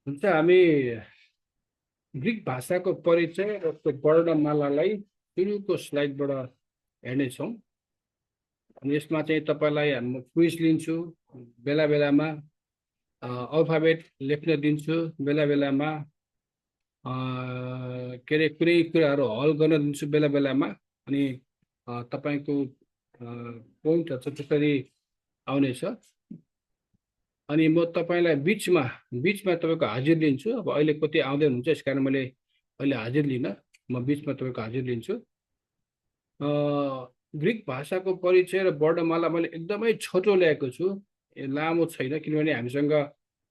हुन्छ हामी ग्रिक भाषाको परिचय र त्यो वर्णमालालाई सुरुको स्लाइडबाट हेर्नेछौँ। अनि यसमा चाहिँ तपाईँलाई म क्विज लिन्छु, बेला बेलामा अल्फाबेट लेख्न दिन्छु, बेला बेलामा के अरे कुनै कुराहरू हल गर्न दिन्छु बेला बेलामा। अनि तपाईँको पोइन्टहरू चाहिँ त्यसरी आउनेछ। अनि म तपाईँलाई बिचमा बिचमा तपाईँको हाजिर लिन्छु। अब अहिले कति आउँदै हुनुहुन्छ, यस कारण मैले अहिले हाजिर लिन, म बिचमा तपाईँको हाजिर लिन्छु। ग्रिक भाषाको परिचय र वर्णमाला मैले एकदमै छोटो ल्याएको छु, लामो छैन, किनभने हामीसँग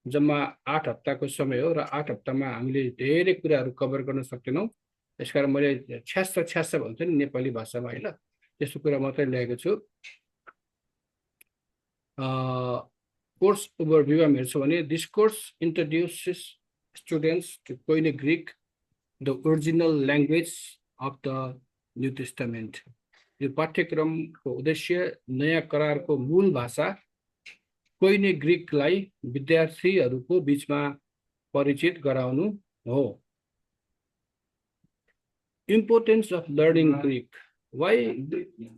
जम्मा 8 हप्ताको समय हो र 8 हप्तामा हामीले धेरै कुराहरू कभर गर्न सक्दैनौँ। यसकारण मैले छ्यास्स छ्यास्स भन्छ नि नेपाली भाषामा, होइन, त्यस्तो कुरा मात्रै ल्याएको छु। कोर्स ओभरभ्यू हामी हेर्छौँ भने this course introduces students to Koine Greek, the original language of the New Testament. यो पाठ्यक्रमको उद्देश्य नयाँ करारको मूल भाषा कोइने ग्रिकलाई विद्यार्थीहरूको बिचमा परिचित गराउनु हो। Importance of learning Greek, why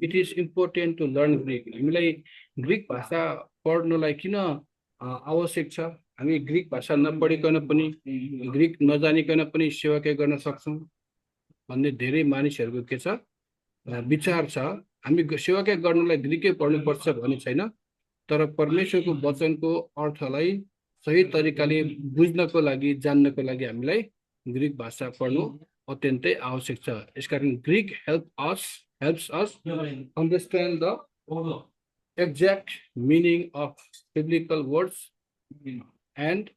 it is important to learn Greek. हामीलाई ग्रिक भाषा पढ्नलाई किन आवश्यक छ? हामी ग्रिक भाषा नपढिकन पनि, ग्रिक नजानिकन पनि सेवाकै गर्न सक्छौँ भन्ने धेरै मानिसहरूको के छ, विचार छ। हामी सेवाकै गर्नलाई ग्रिकै पढ्नुपर्छ भन्ने छैन, तर परमेश्वरको वचनको अर्थलाई सही तरिकाले बुझ्नको लागि, जान्नको लागि हामीलाई ग्रिक भाषा पढ्नु अत्यन्तै आवश्यक छ। यसकारण Greek helps us understand the exact meaning of biblical words and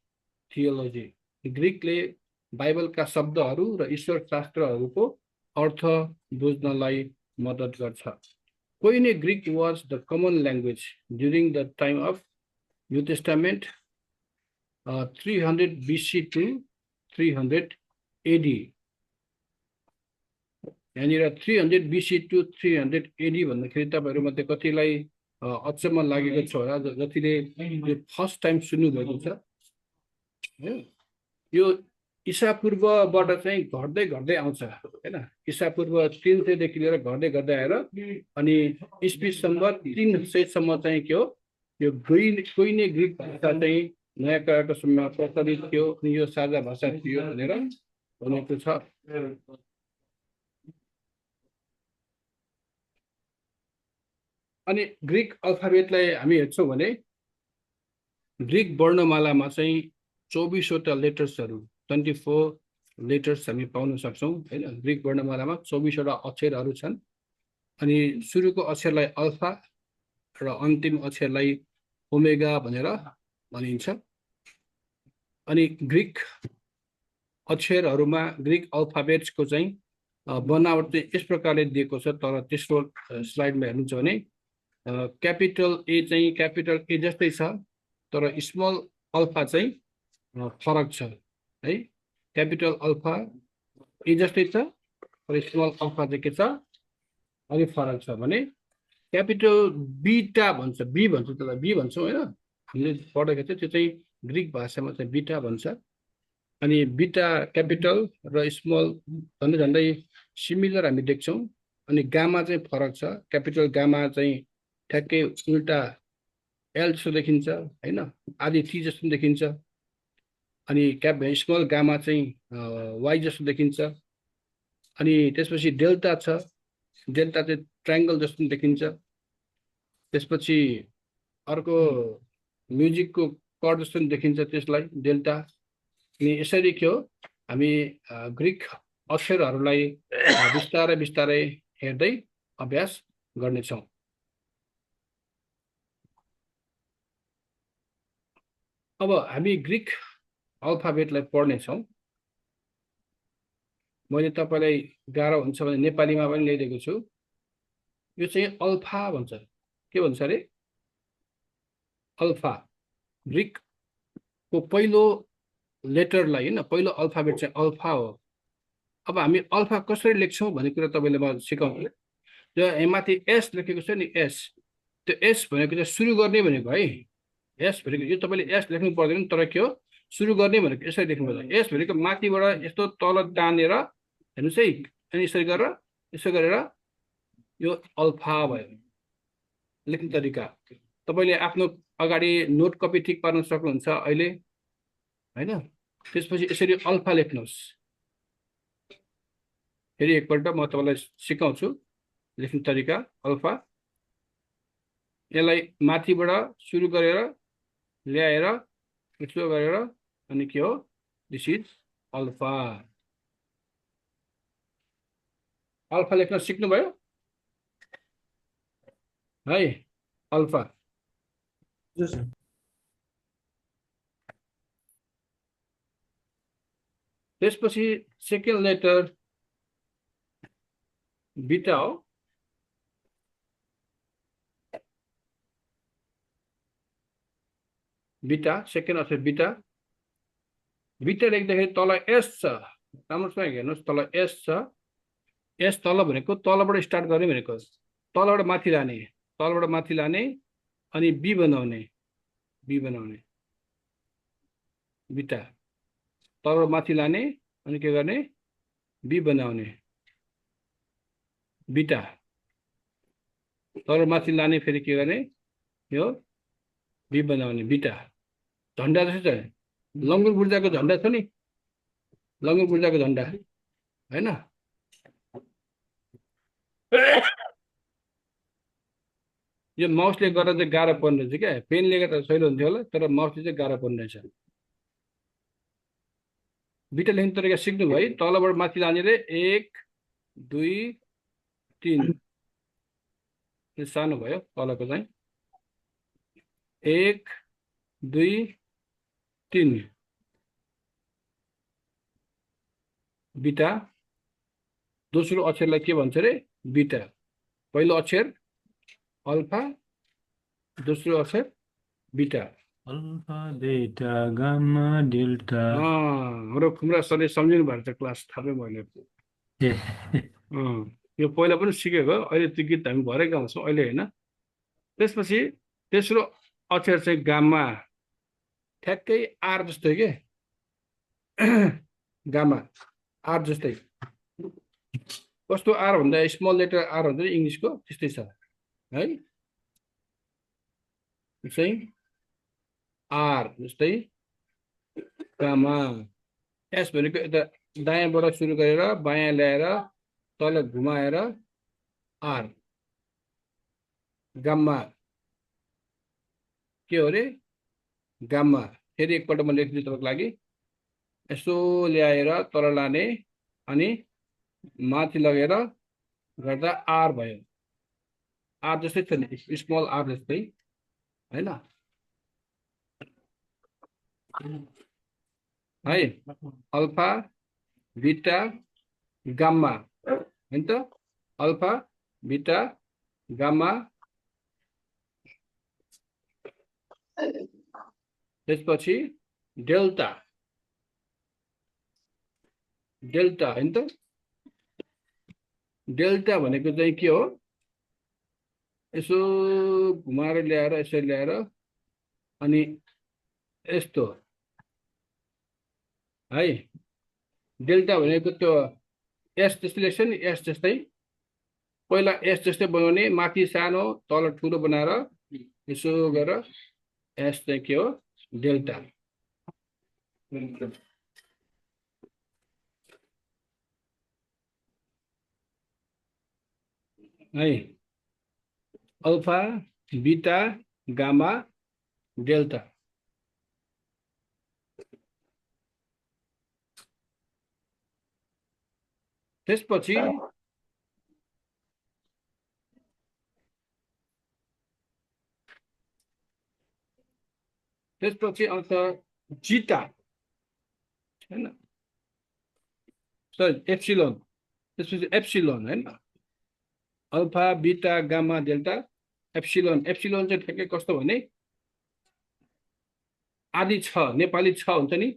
theology. ग्रिकले बाइबलका शब्दहरू र ईश्वर शास्त्रहरूको अर्थ बुझ्नलाई मद्दत गर्छ। कोइने Greek was the common language during the time of New Testament, 300 BC to 300 AD। यहाँनिर 300 BC to 300 AD भन्दाखेरि तपाईँहरू मध्ये कतिलाई अचम्म लागेको छ होला, जतिले यो फर्स्ट टाइम सुन्नुभएको छ। यो ईसापूर्वबाट चाहिँ घट्दै घट्दै आउँछ, होइन। ईसापूर्व 300 लिएर घट्दै घट्दै आएर अनि इस्वी सम्वत 300सम्म चाहिँ के हो, यो कोइने ग्रिक भाषा चाहिँ नयाँ करारको समयमा प्रचलित थियो अनि यो साझा भाषा थियो भनेर भनेको छ। अनि ग्रिक अल्फाबेटलाई हामी हेर्छौँ भने ग्रिक वर्णमालामा चाहिँ 24वटा लेटर्सहरू, 24 लेटर्स हामी पाउन सक्छौँ, होइन। ग्रिक वर्णमालामा 24वटा अक्षरहरू छन्। अनि सुरुको अक्षरलाई अल्फा र अन्तिम अक्षरलाई ओमेगा भनेर भनिन्छ। अनि ग्रिक अक्षरहरूमा ग्रिक अल्फाबेट्सको चाहिँ बनावट चाहिँ यस प्रकारले दिएको छ। तर तेस्रो स्लाइडमा हेर्नुहुन्छ भने क्यापिटल ए चाहिँ क्यापिटल ए जस्तै छ, तर स्मल अल्फा चाहिँ फरक छ, है। क्यापिटल अल्फा ए जस्तै छ, तर स्मल अल्फा चाहिँ के छ, अलिक फरक छ। भने क्यापिटल बीटा भन्छ, बी भन्छ, त्यसलाई बी भन्छौँ, होइन। हामीले पढेको थियो त्यो चाहिँ ग्रिक भाषामा चाहिँ बीटा भन्छ। अनि बीटा क्यापिटल र स्मल झन्डै झन्डै सिमिलर हामी देख्छौँ। अनि गामा चाहिँ फरक छ। क्यापिटल गामा चाहिँ ठ्याक्कै उल्टा एल जस्तो देखिन्छ, होइन, आदि टी जस्तो देखिन्छ। अनि स्मल गामा चाहिँ वाइ जस्तो देखिन्छ। अनि त्यसपछि डेल्टा छ, डेल्टा चाहिँ ट्रायङ्गल जस्तो देखिन्छ। त्यसपछि अर्को म्युजिकको कर्ड जस्तो देखिन्छ, त्यसलाई डेल्टा। अनि यसरी के हो, हामी ग्रिक अक्षरहरूलाई बिस्तारै बिस्तारै हेर्दै अभ्यास गर्नेछौँ। अब हामी ग्रिक अल्फाबेटलाई पढ्नेछौँ। मैले तपाईँलाई गाह्रो हुन्छ भने नेपालीमा पनि ल्याइदिएको छु। यो चाहिँ अल्फा भन्छ। के भन्छ अरे? अल्फा। ग्रिकको पहिलो लेटरलाई, होइन, पहिलो अल्फाबेट चाहिँ अल्फा हो। अब हामी अल्फा कसरी लेख्छौँ भन्ने कुरा तपाईँले म सिकाउँछु। जो माथि एस लेखेको छ नि, एस, त्यो एस भनेको चाहिँ सुरु गर्ने भनेको, है। एस भनेको यो तपाईँले एस लेख्नु पर्दैन, तर के हो, सुरु गर्ने भनेको यसरी लेख्नुपर्छ। एस भनेको माथिबाट यस्तो तल तानेर हेर्नुहोस् है, अनि यसरी गरेर यसो गरेर यो अल्फा भयो लेख्ने तरिका। तपाईँले आफ्नो अगाडि नोट कपी ठिक पार्न सक्नुहुन्छ अहिले होइन। त्यसपछि यसरी अल्फा लेख्नुहोस्। फेरि एकपल्ट म तपाईँलाई सिकाउँछु लेख्ने तरिका अल्फा। यसलाई माथिबाट सुरु गरेर ल्याएर यसो गरेर अनि के हो, दिस इज अल्फा। अल्फा लेख्न सिक्नुभयो है, अल्फा। त्यसपछि सेकेन्ड लेटर बिटा हो। बिटा सेकेन्ड अक्षर बिटा। बिटा लेख्दाखेरि तल एस छ, राम्रोसँग हेर्नुहोस्, तल एस छ। एस तल भनेको तलबाट स्टार्ट गर्ने भनेको, तलबाट माथि लाने, तलबाट माथि लाने अनि बी बनाउने, बी बनाउने। बिटा तलबाट माथि लाने अनि के गर्ने, बी बनाउने। बिटा तलबाट माथि लाने, फेरि के गर्ने, यो बी बनाउने। बिटा झन्डा जस्तो छ, लङ्गुर बुर्जाको झन्डा छ नि, लङ्गुर बुर्जाको झन्डा होइन। यो माउसले गर्दा चाहिँ गाह्रो पर्ने रहेछ क्या, पेनले गर्दा सहिलो हुन्थ्यो होला, तर माउसले चाहिँ गाह्रो पर्ने रहेछ। बिटा लेख्ने तरिका सिक्नुभयो है। तलबाट माथि लाने रे 1 2 3, सानो भयो तलको चाहिँ 1 2 3। बिटा दोस्रो अक्षरलाई के भन्छ रे, बिटा। पहिलो अक्षर अल्फा, दोस्रो अक्षर बिटा। Alpha beta gamma delta. हाम्रो खुम्रा सरले सम्झिनु भएको छ, क्लास थाहा भयो मैले। यो पहिला पनि सिकेको, अहिले त्यो गीत हामी भरै गाउँछौँ अहिले होइन। त्यसपछि तेस्रो अक्षर चाहिँ गामा, ठ्याक्कै आर जस्तै के, गामा आर जस्तै। कस्तो आर भन्दा, स्मल लेटर आर हुन्छ इङ्ग्लिसको, त्यस्तै छ है। चाहिँ आर जस्तै गामा। एस भनेको यता दायाँबाट सुरु गरेर बायाँ ल्याएर तल घुमाएर आर, गाम्मा के हो रे, गाम्मा। फेरि एकपल्ट म लेख्छु तपाईँको लागि, यसो ल्याएर तल लाने अनि माथि लगेर गर्दा आर भयो। आर जस्तै छ नि, स्मल आर जस्तै होइन है। अल्फा बिटा गाम्मा होइन त, अल्फा बिटा गाम्मा। त्यसपछि डेल्टा, डेल्टा होइन त। डेल्टा भनेको चाहिँ के हो, यसो घुमाएर ल्याएर यसरी ल्याएर अनि यस्तो है। डेल्टा भनेको त्यो एस जस्तै लेख्छ नि, एस जस्तै। पहिला एस जस्तै बनाउने, माथि सानो तल ठुलो बनाएर यसो गरेर एस चाहिँ के हो, डेल्टा है। Alpha beta gamma delta. त्यसपछि आउँछ जिटा होइन, सरी एप्सिलोन। त्यसपछि एप्सिलोन होइन, alpha beta gamma delta epsilon. Epsilon चाहिँ ठ्याक्कै कस्तो भने, आदि छ, नेपाली छ हुन्छ नि,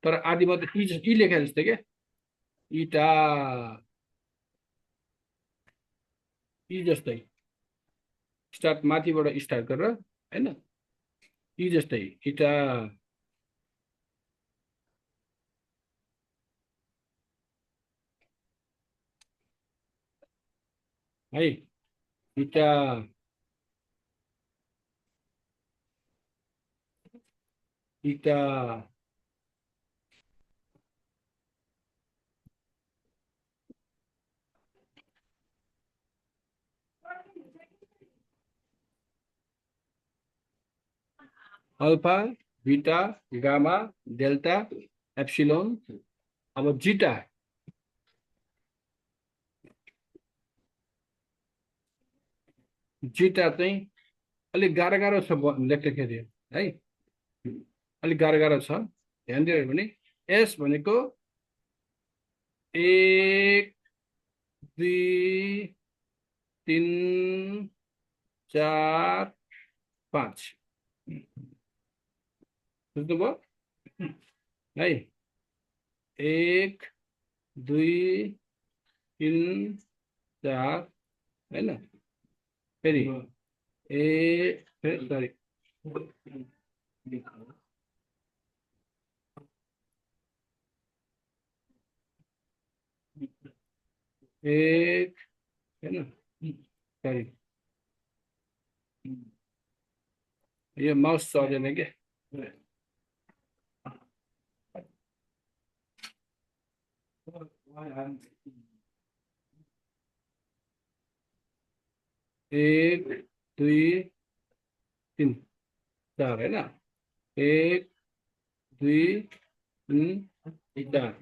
तर आदि मात्रै ई लेखा जस्तै क्या, इटा ई जस्तै। स्टार्ट माथिबाट स्टार्ट गरेर होइन, ई जस्तै इटा। है बिटा बिटा alpha beta gamma delta epsilon अब जीटा जीटा चाहिँ अलिक गाह्रो गाह्रो छ लेख्दाखेरि है अलिक गाह्रो गाह्रो छ ध्यान दियो भने एस भनेको 1 2 3 4 5 बुझ्नुभयो है 1 2 3 4 होइन फेरि सरी एक होइन सरी यो माउस चलेन के एक दुई तिन चार होइन एक दुई तिन चार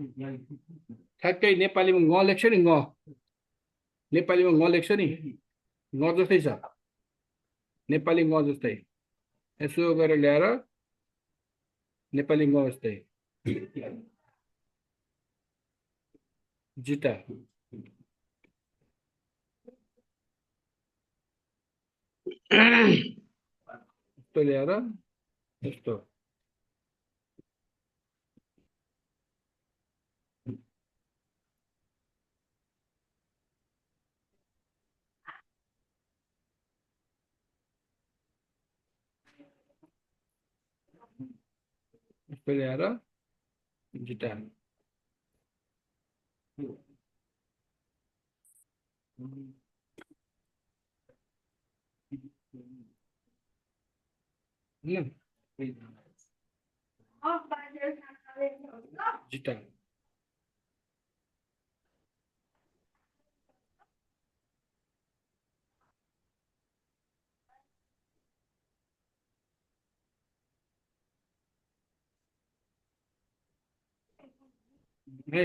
ठ्याक्कै नेपालीमा ङ लेख्छ नि ङ नेपालीमा ङ लेख्छ नि ङ जस्तै छ नेपाली ङ जस्तै यसो गरेर ल्याएर नेपाली ङ जस्तै जिता यस्तो ल्याएर यस्तो यस्तो ल्याएर जिता जिता है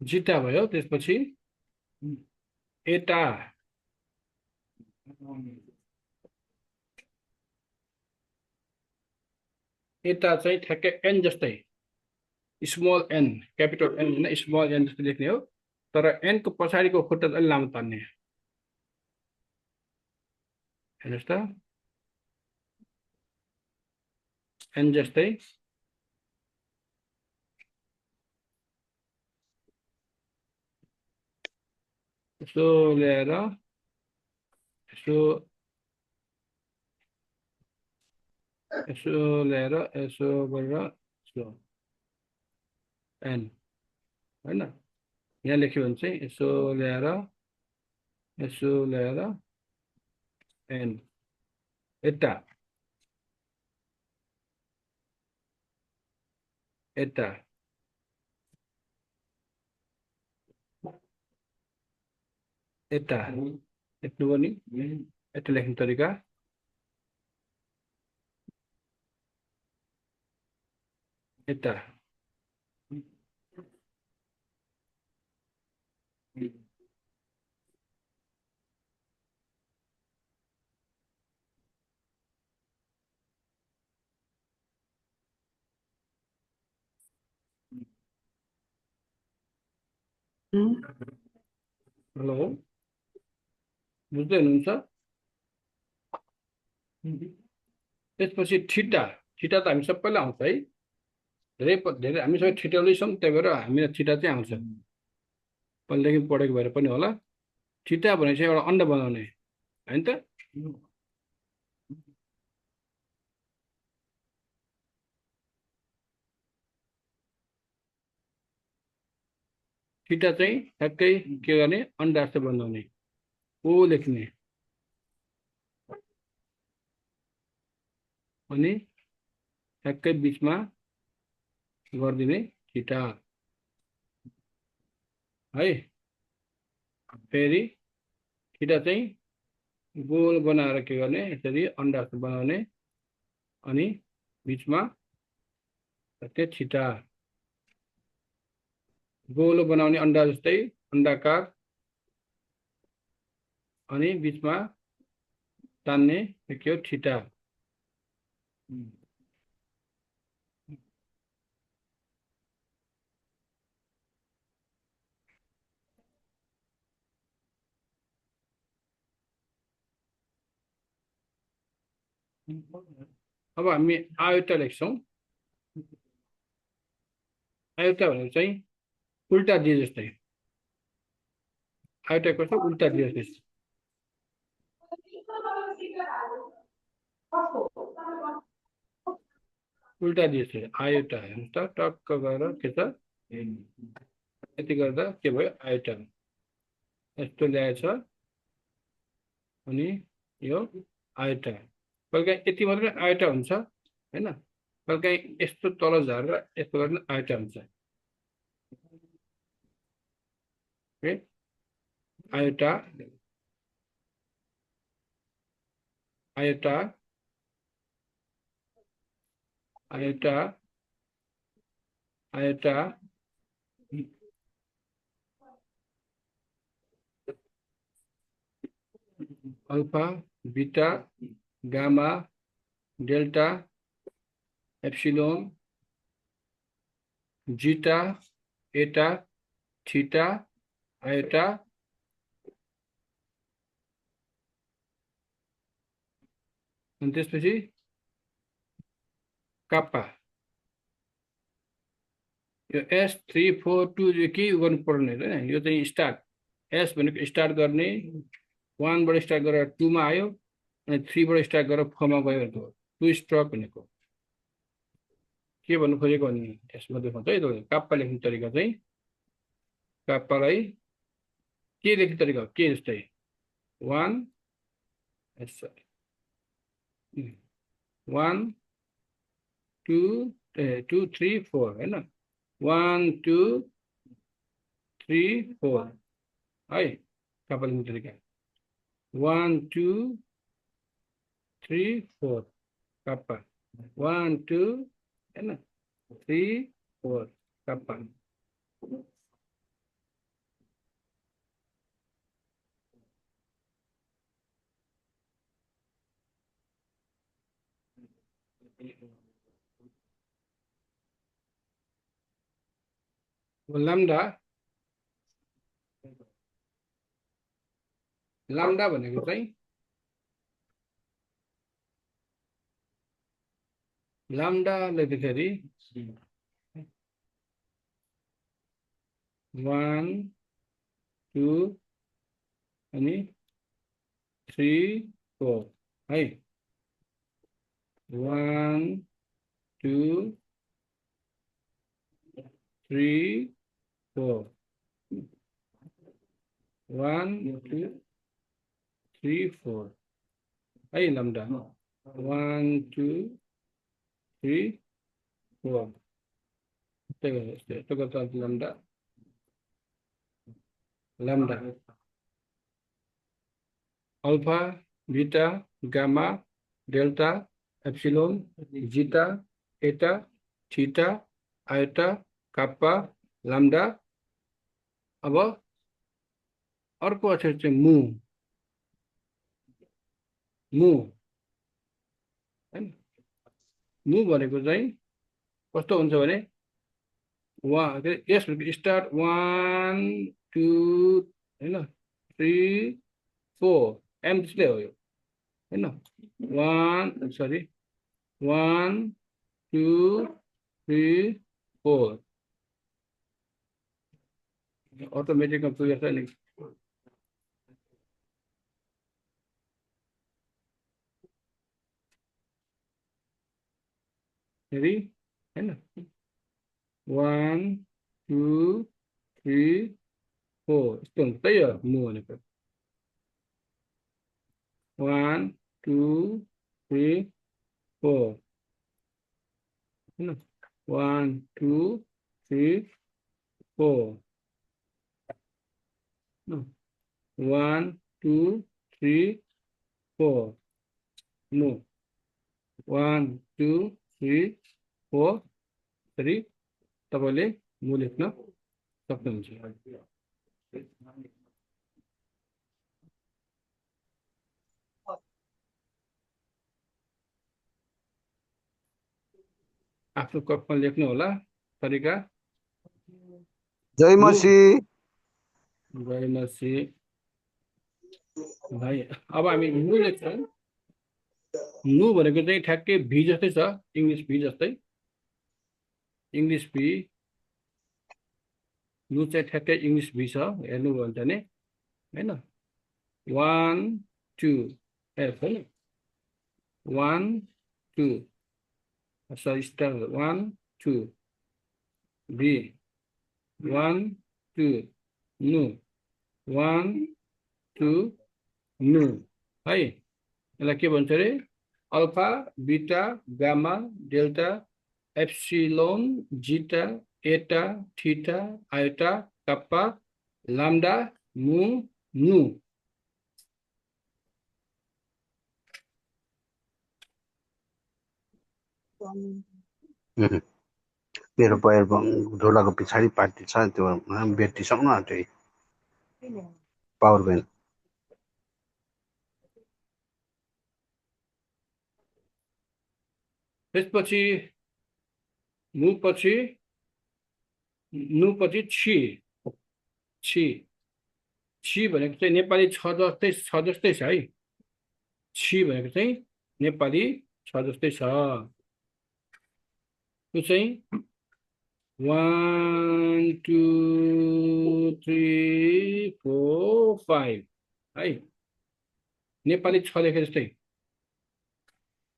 जिता भयो त्यसपछि एटा एटा चाहिँ ठ्याक्कै एन जस्तै स्मल एन क्यापिटल एन होइन स्मल एन जस्तो लेख्ने हो तर एनको पछाडिको खुट्टा अलि लामो तान्ने हेर्नुहोस् त एन जस्तै यसो ल्याएर यसो यसो ल्याएर यसो गरेर यसो एन होइन यहाँ लेख्यो भने चाहिँ यसो ल्याएर एन एटा एटा एटा लेख्नुभयो नि यता लेख्ने तरिका एटा हेलो बुझ्दै हुनुहुन्छ त्यसपछि ठिटा ठिटा त हामी सबैलाई आउँछ है धेरै हामी सबै ठिटाउलै छौँ त्यही भएर हामीलाई ठिटा चाहिँ आउँछ पहिलेदेखि पढेको भएर पनि होला ठिटा भने चाहिँ एउटा अन्डा बनाउने होइन त थीटा चाहिँ ठ्याक्कै के गर्ने अन्डा जस्तो बनाउने ओ लेख्ने अनि ठ्याक्कै बिचमा गरिदिने थीटा है। फेरि थीटा चाहिँ गोल बनाएर के गर्ने यसरी अन्डा जस्तो बनाउने अनि बिचमा ठ्याक्कै थीटा गोलो बनाउने अन्डा जस्तै अन्डाकार अनि बिचमा तान्ने के हो थीटा। अब हामी आयोटा लेख्छौँ। आयोटा भनेको चाहिँ उल्टा दिए जस्तै आयोटा कस्तो उल्टा दिए जस्तै उल्टा दिए जस्तै आयोटा हेर्नुहोस् त टक्क गरेर के छ यति गर्दा के भयो आयोटा यस्तो ल्याएछ अनि यो आयोटा कहिलेकाहीँ यति मात्रै आयोटा हुन्छ होइन कहिलेकाहीँ यस्तो तल झरेर यस्तो गरेर आयोटा हुन्छ iota iota iota iota alpha beta gamma delta epsilon zeta eta theta iota अनि त्यसपछि काप्पा यो S342 केही गर्नु पर्ने होइन यो चाहिँ स्टार्ट एस भनेको स्टार्ट गर्ने 1 बाट स्टार्ट गरेर 2 मा आयो अनि 3 बाट स्टार्ट गरेर 4 मा गयो भनेको 2 स्ट्रोक भनेको के भन्नु खोजेको भने यसमा देखाउँछ है तपाईँ काप्पा लेख्ने तरिका चाहिँ काप्पालाई के लेख्ने तरिका हो के जस्तै 1 1 2 2 3 4 होइन 1 2 3 4 है काप्पा लेख्ने तरिका 1 2 3 4 काप्पा 1 2 होइन 3 4 काप्पा लाम्डा लाम्डा भनेको चाहिँ लाम्डा लेख्दाखेरि 1 2 अनि 3 4 है 1 2 3 4 1 2 3 4 है लाम्डा 1 2 3 4 यस्तो गर्छ lambda lambda alpha beta gamma delta epsilon zeta eta theta iota kappa lambda. अब अर्को अक्षर चाहिँ मु मु हैन मु भनेको चाहिँ कस्तो हुन्छ भने यस स्टार्ट 1 2 होइन 3 4 एम डिस्प्ले हो यो होइन 1 सरी 1 2 3 4 अटोमेटिकमा पुगेछ नि फेरि होइन 1 2 3 4 यस्तो हुन्छ त्यही हो मु भनेको 1 2 3 4 हैन 1 2 3 4 1 2 3 4 मु 1 2 3 4 3 तपाईले मु लेख्न सक्नुहुन्छ आफ्नो कपमा लेख्नु होला तरिका जय मसी गएपछि भाइ अब हामी नु लेख्छौँ नु भनेको चाहिँ ठ्याक्कै भी जस्तै छ इङ्ग्लिस भी जस्तै इङ्ग्लिस भी नु चाहिँ ठ्याक्कै इङ्ग्लिस भी छ हेर्नुभयो भने हैन 1 2 एफ हैन 1 2 सरी स्टार 1 2 बी 1 2 नु 1 2 नु है यसलाई के भन्छ रे alpha beta gamma delta epsilon zeta eta theta iota kappa lambda mu नु मेरो पैर ढोलाको पछाडि पार्टी छ त्यो ब्याट्री सक्नु आँट्यो पावर ब्याङ्क त्यसपछि मु पछि नु पछि छि छि छि भनेको चाहिँ नेपाली छ जस्तै छ है छि भनेको चाहिँ नेपाली छ जस्तै छ त्यो चाहिँ 1 2 3 4 5 है नेपाली छ लेखे जस्तै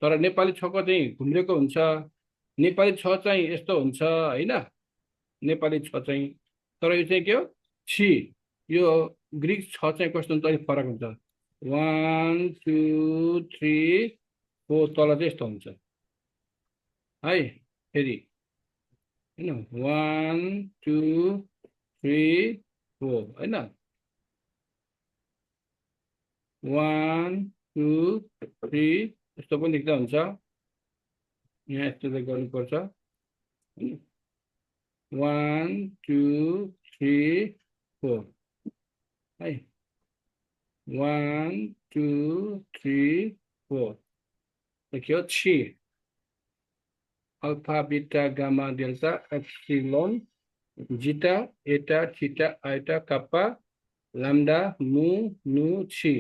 तर नेपाली छको चाहिँ घुम्रेको हुन्छ नेपाली छ चाहिँ यस्तो हुन्छ हैन नेपाली छ चाहिँ तर यो चाहिँ के हो छि यो ग्रीक छ चाहिँ कस्तो हुन्छ अलिक फरक हुन्छ 1 2 3 4 तल चाहिँ यस्तो हुन्छ है फेरि हैन 1 2 3 4 हैन 1 2 3 यस्तो पनि लेख्दा हुन्छ यहाँ यस्तो चाहिँ गर्नुपर्छ 1 2 3 4 है 1 2 3 4 लेख्यो छि alpha beta gamma delta epsilon zeta eta theta iota kappa lambda mu नु छि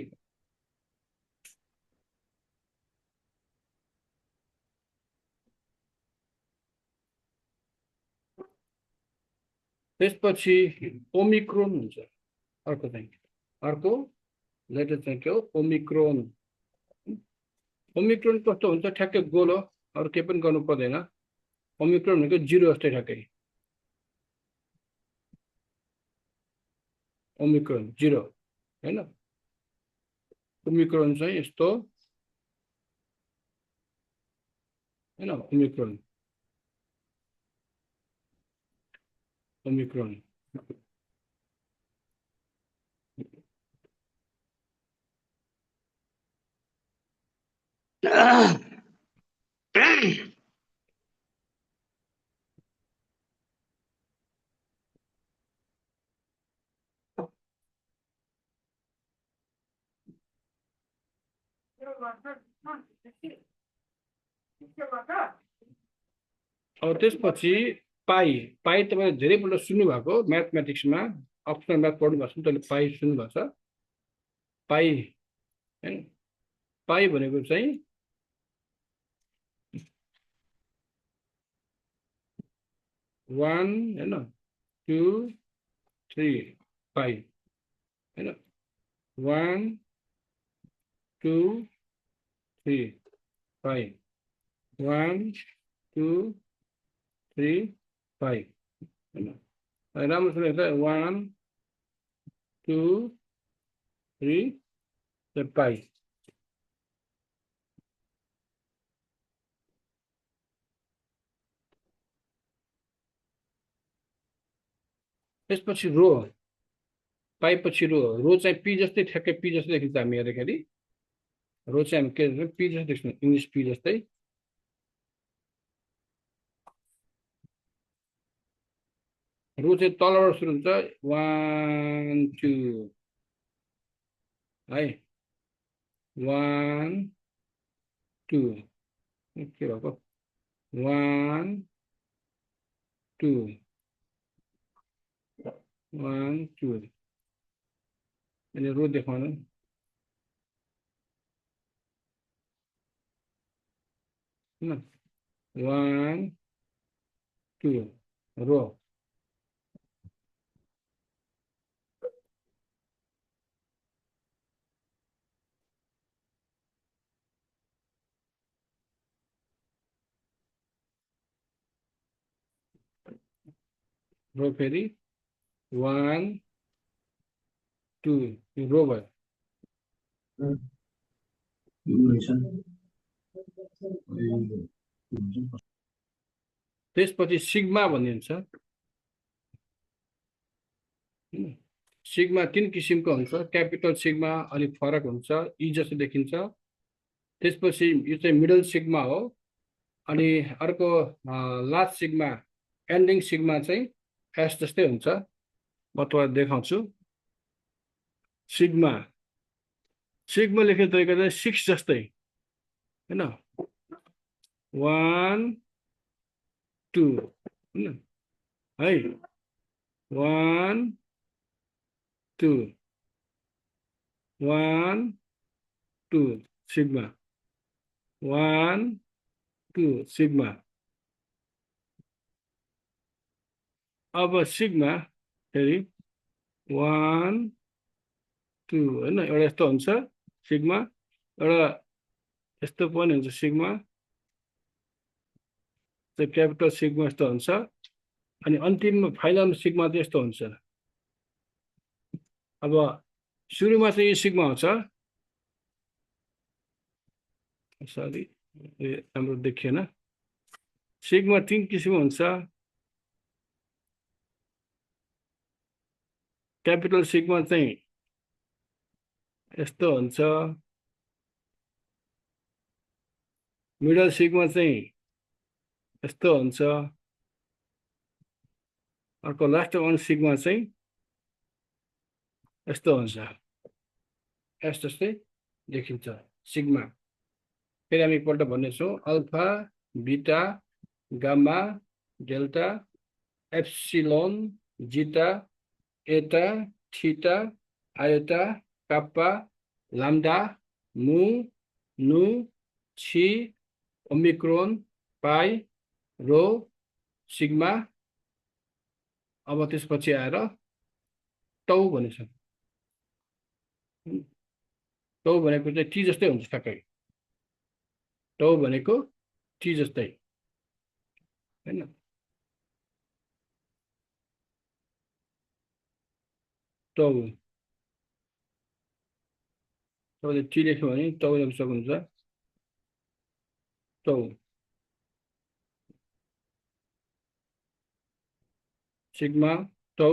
त्यसपछि ओमिक्रोन हुन्छ अर्को लेटर चाहिँ के हो ओमिक्रोन ओमिक्रोन कस्तो हुन्छ ठ्याक्कै गोलो अरू केही पनि गर्नु पर्दैन ओमिक्रोन भनेको 0 जस्तै ठ्याक्कै ओमिक्रोन 0 हैन ओमिक्रोन चाहिँ यस्तो हैन ओमिक्रोन ओमिक्रोन अब त्यसपछि पाई पाई तपाईले धेरैपल्ट सुन्नु भएको म्याथमेटिक्समा अप्सनल म्याथ पढ्नु भएको छ तपाईले पाई सुन्नु भएको छ पाई हैन पाई भनेको चाहिँ 1 हैन 2 3 पाई हैन 1 2 3 पाई 1 2 3 5 हैन राम्रोसँग हेर्दा 1 2 3 पाई। त्यसपछि रो, पाई पछि रो चाहिँ पी जस्तै ठ्याक्कै पी जस्तै देखिन्छ हामी हेर्दाखेरि। रो चाहिँ हामी के पी जस्तै देख्छौँ, इङ्ग्लिस पी जस्तै। रो चाहिँ तलबाट सुरु हुन्छ 1 2 है 1 2 के भएको 1 2 1 2 अनि रो देखाउनु 1 2 रो। रो फेरि 1 2 रो भयो। त्यसपछि सिग्मा भन्ने हुन्छ। सिग्मा 3 किसिमको हुन्छ। क्यापिटल सिग्मा अलिक फरक हुन्छ, ई जस्तो देखिन्छ। त्यसपछि यो चाहिँ मिडल सिग्मा हो। अनि अर्को लास्ट सिग्मा, एन्डिङ सिग्मा चाहिँ एस जस्तै हुन्छ। म तपाईँलाई देखाउँछु। सिग्मा लेख्ने तरिका चाहिँ 6 जस्तै हैन, 1 2 हैन है 1 2 1 2 सिग्मा 1 2 सिग्मा। अब सिग्मा फेरि 1 2 हैन, एउटा यस्तो हुन्छ सिग्मा, एउटा यस्तो पनि हुन्छ सिग्मा, चाहिँ क्यापिटल सिग्मा यस्तो हुन्छ। अनि अन्तिममा फाइनल सिग्मा चाहिँ यस्तो हुन्छ। अब सुरुमा चाहिँ यो सिग्मा हुन्छ, सरी राम्रो देखिएन। सिग्मा 3 किसिमको हुन्छ। क्यापिटल सिग्मा चाहिँ यस्तो हुन्छ, मिडल सिग्मा चाहिँ यस्तो हुन्छ, अर्को लास्ट वान सिग्मा चाहिँ यस्तो हुन्छ, एस जस्तै देखिन्छ सिग्मा। फेरि हामी एकपल्ट भन्नेछौँ, alpha beta gamma delta epsilon zeta eta theta iota kappa lambda mu nu छी ओमिक्रोन पाई रो सिग्मा। अब त्यसपछि आएर टौ भनेछ। टौ भनेको चाहिँ टी जस्तै हुन्छ ठ्याक्कै। टौ भनेको टी जस्तै हैन। टौ तपाईँले टी लेख्यो भने टौ लेख्न सक्नुहुन्छ। टौ सिग्मा टौ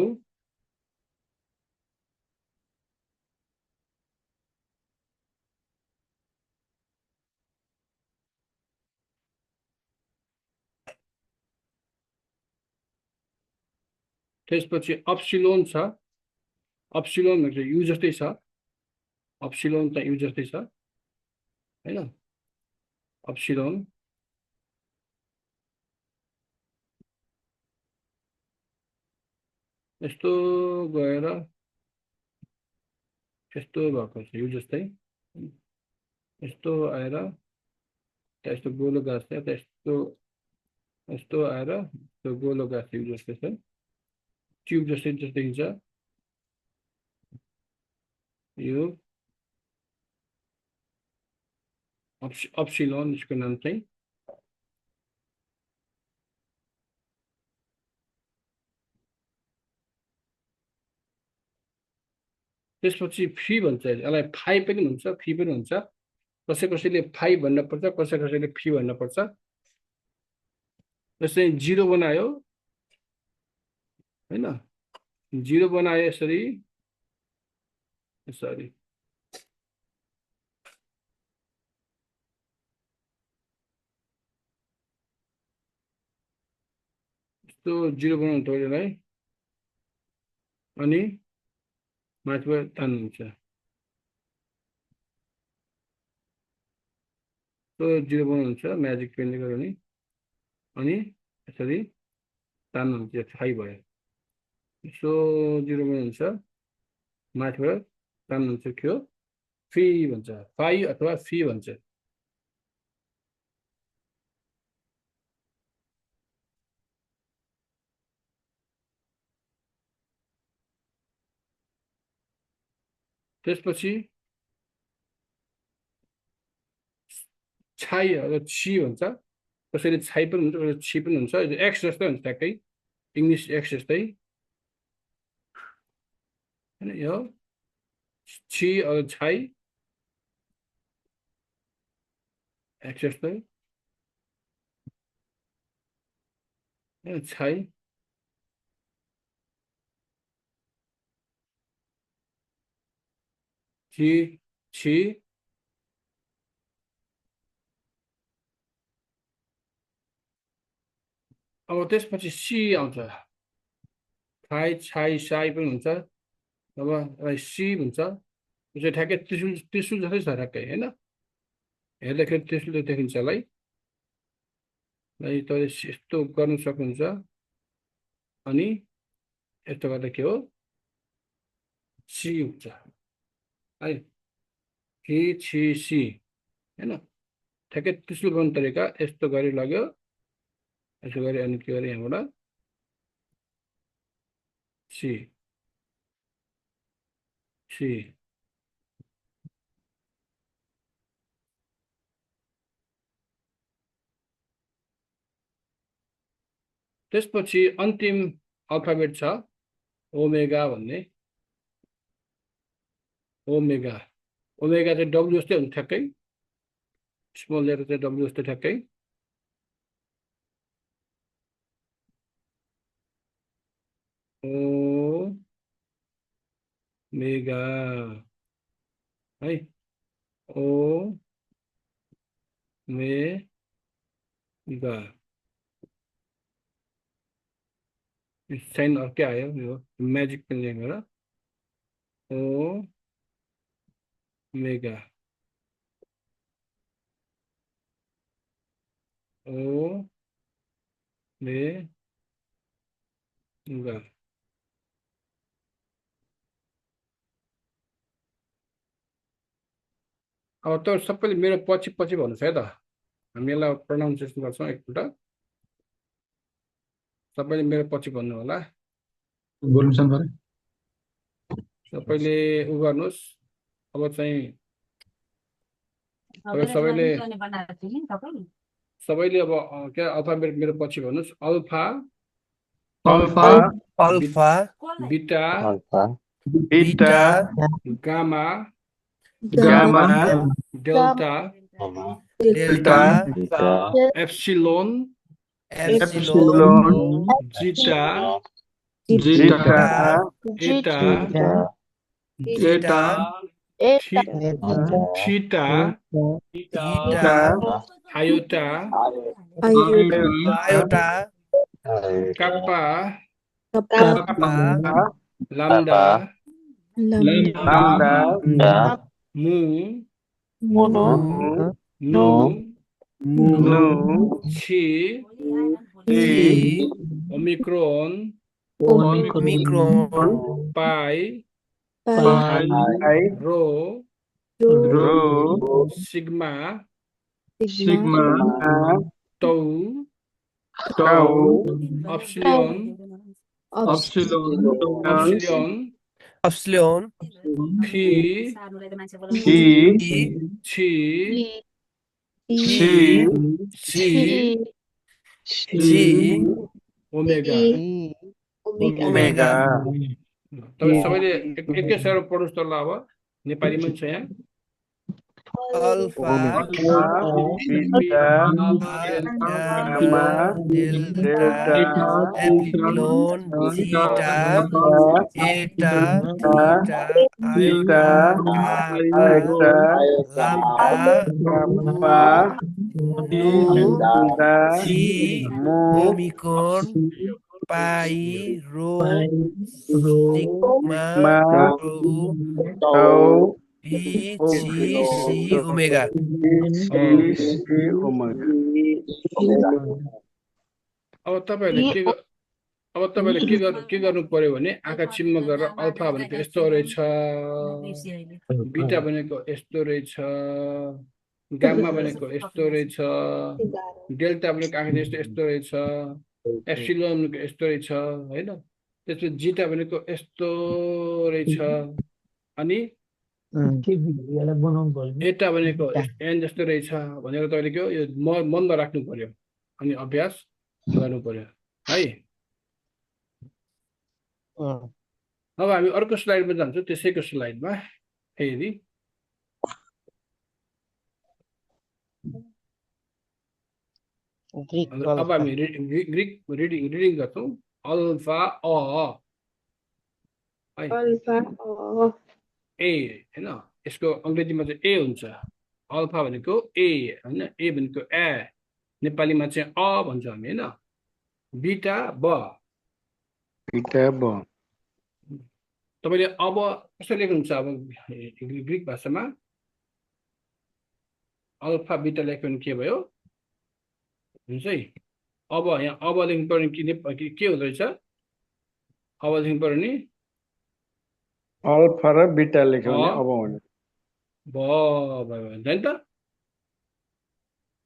त्यसपछि अप्सिलोन छ। अप्सिलोन भनेको यु जस्तै छ। अप्सिलोन त यु जस्तै छ हैन। अप्सिलोन यस्तो गएर यस्तो भएको छ यु जस्तै, यस्तो आएर यस्तो गोलो गाँस छ, यस्तो यस्तो आएर त्यो गोलो गाँस यु जस्तै छ, ट्युब जस्तै जस्तै देखिन्छ यो अप्सिलोन, यसको नाम चाहिँ। त्यसपछि फी भन्छ, यसलाई फाइ पनि हुन्छ, फी पनि हुन्छ। कसैले फाइ भन्न पर्छ, कसैले फी भन्न पर्छ। जस्तै 0 बनायो हैन, 0 बनायो यसरी, यस्तो 0 बनाउनु त यसलाई, अनि माथिबाट तान्नुहुन्छ। 0 बनाउनुहुन्छ म्याजिक पेनले गर्यो भने, अनि यसरी तान्नुहुन्छ, 5 भयो। 0 बनाउनुहुन्छ, माथिबाट तान्नुहुन्छ, के हो फी भन्छ, फाइ अथवा फी भन्छ। त्यसपछि छाई अथवा छि भन्छ, कसैले छाई पनि हुन्छ, कसैले छि पनि हुन्छ। एक्स जस्तै हुन्छ ठ्याक्कै, इङ्ग्लिस एक्स जस्तै हैन। यो छि अथवा छाई एक्स जस्तै छाई। छि छि अब त्यसपछि सी आउँछ, छाई छाई साई पनि हुन्छ। अब सी हुन्छ, त्यो चाहिँ ठ्याक्कै त्रिशुल जस्तै छ ठ्याक्कै होइन, हेर्दाखेरि त्रिशुल देखिन्छ यसलाई। तपाईँले यस्तो गर्नु सक्नुहुन्छ, अनि यस्तो गर्दा के हो सी हुन्छ है, हि छि सी होइन। ठ्याक्कै त्रिशुल गर्ने तरिका यस्तो गरी लग्यो, यसो गरी, अनि के गरे यहाँबाट सी सी। त्यसपछि अन्तिम अल्फाबेट छ ओमेगा भन्ने। ओमेगा चाहिँ डब्लु जस्तै हुन्छ ठ्याक्कै, स्मल लेटर चाहिँ डब्लु जस्तै ठ्याक्कै। ओमेगा है, ओमेगा साइन अर्कै आयो, यो म्याजिक पेन लेखेर ओमेगा ओमेगा। अब त सबैले मेरो पछि पछि भन्नुहोस् है त, हामी यसलाई प्रोनाउन्सिएसन गर्छौँ एकपल्ट। सबैले मेरो पछि भन्नु होला, सबैले उ गर्नुहोस्। अब चाहिँ सबैले अब के अल्फाबेट मेरो पछि भन्नुहोस्। Alpha alpha alpha beta beta gamma gamma delta delta epsilon epsilon zeta zeta eta eta theta theta iota iota kappa kappa lambda lambda mu nu nu nu xi xi omicron omicron pi pi rho rho sigma sigma tau tau upsilon epsilon epsilon phi phi chi psi psi जी omega. Omega तपाईँ सबैले एकैसाथ पढ्नुहोस् त ल अब नेपालीमा छ यहाँ Alpha, Beta, Gamma, Delta, Epsilon, Zeta, Eta, Theta, Iota, Kappa, Lambda, Nu, Chi, Omicron, Pi, Rho, Sigma, Tau, P, Chi, C, Omega. अब तपाईँहरूले के गर्नु पर्यो भने आँखा चिम्म गरेर अल्फा भनेको यस्तो रहेछ बीटा भनेको यस्तो रहेछ गाम्मा भनेको यस्तो रहेछ डेल्टा भनेको आँखा यस्तो यस्तो रहेछ एप्सिलोन भनेको यस्तो रहेछ होइन त्यसपछि जिटा भनेको यस्तो रहेछ अनि एटा भनेको एन जस्तो रहेछ भनेर तपाईँले के हो यो मनमा राख्नु पर्यो अनि अभ्यास गर्नु पर्यो है अब हामी अर्को स्लाइडमा जान्छौँ त्यसैको स्लाइडमा फेरि अब हामी ग्रिक रिडिङ गर्छौँ अल्फा अ है ए होइन यसको अङ्ग्रेजीमा चाहिँ ए हुन्छ अल्फा भनेको ए होइन ए भनेको ए नेपालीमा चाहिँ अ भन्छ हामी होइन बीटा ब तपाईँले अब कसरी लेख्नुहुन्छ अब ग्रिक भाषामा अल्फा बीटा लेख्यो भने के भयो हुन्छ है अब यहाँ अब लेख्नु पर्ने के हुँदो रहेछ अब लेख्नु पर्यो नि अल्फा र बीटा लेख्यो भने अब हुने भयो नि त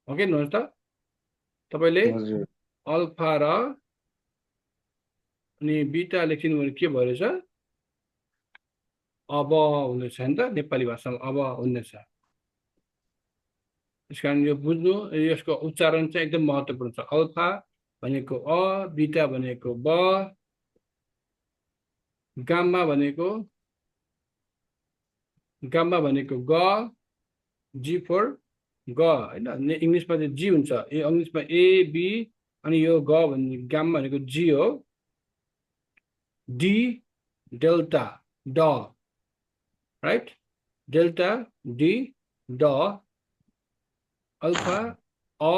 हो कि हेर्नुहोस् त तपाईँले अल्फा र अनि बीटा लेखिनु भने के भयो रहेछ अब हुँदैछ नि त नेपाली भाषामा अब हुँदैछ त्यस कारण यो बुझ्नु यसको उच्चारण चाहिँ एकदम महत्त्वपूर्ण छ अल्फा भनेको अ बीटा भनेको ब गाम्मा भनेको ग जी फोर ग होइन इङ्ग्लिसमा चाहिँ जी हुन्छ इङ्ग्लिसमा ए बी अनि यो ग भन्ने गाम्मा भनेको जी हो डी डेल्टा ड राइट डेल्टा डी ड अल्फा अ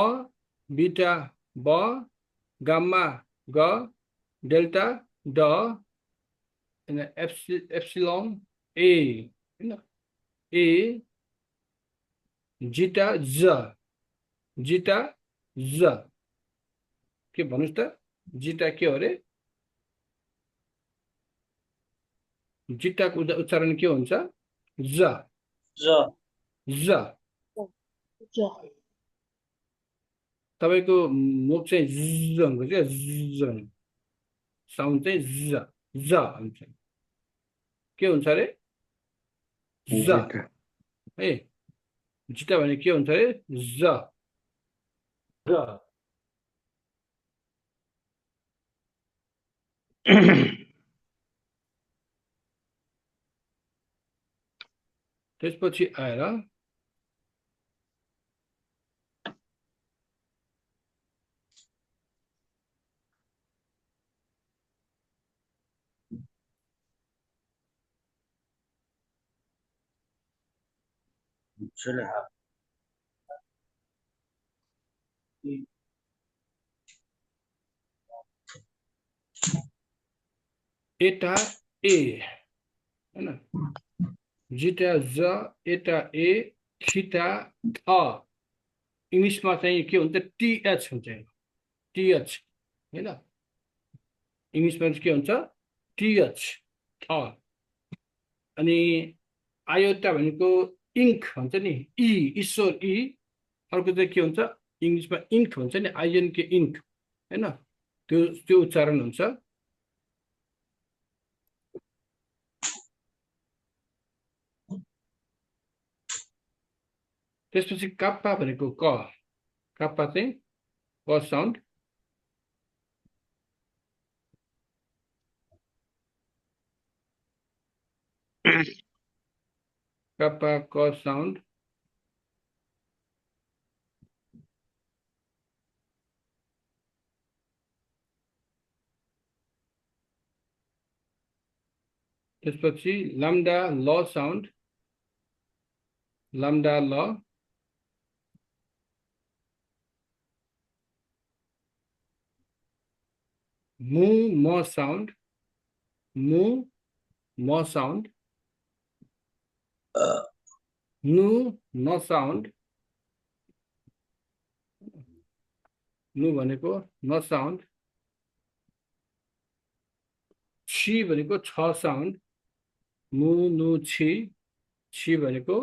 बीटा ब गाम्मा ग डेल्टा ड एप्सिलोन ए होइन ए जिटा ज के भन्नुहोस् त जिटा के हो अरे जिटाको उच्चारण के हुन्छ ज तपाईँको मुख चाहिँ ज हुन्छ क्या ज साउन्ड चाहिँ ज हुन्छ के हुन्छ अरे ज है जिटा भने के हुन्छ अरे ज त्यसपछि आएर एटा ए होइन जिटा ज एटा ए थीटा थ इङ्ग्लिसमा चाहिँ के हुन्छ टिएच हुन्छ टिएच होइन इङ्ग्लिसमा चाहिँ के हुन्छ टिएच थ अनि आयोटा भनेको इङ्क हुन्छ नि ईश्वर ई अर्को चाहिँ के हुन्छ इङ्ग्लिसमा इङ्क हुन्छ नि आइएनके इङ्क होइन त्यो उच्चारण हुन्छ त्यसपछि काप्पा भनेको काप्पा चाहिँ क साउन्ड kappa cos sound त्यसपछि lambda law sound lambda law mu mo sound mu mo sound nu no sound nu भनेको no sound chi भनेको छ sound mu nu chi भनेको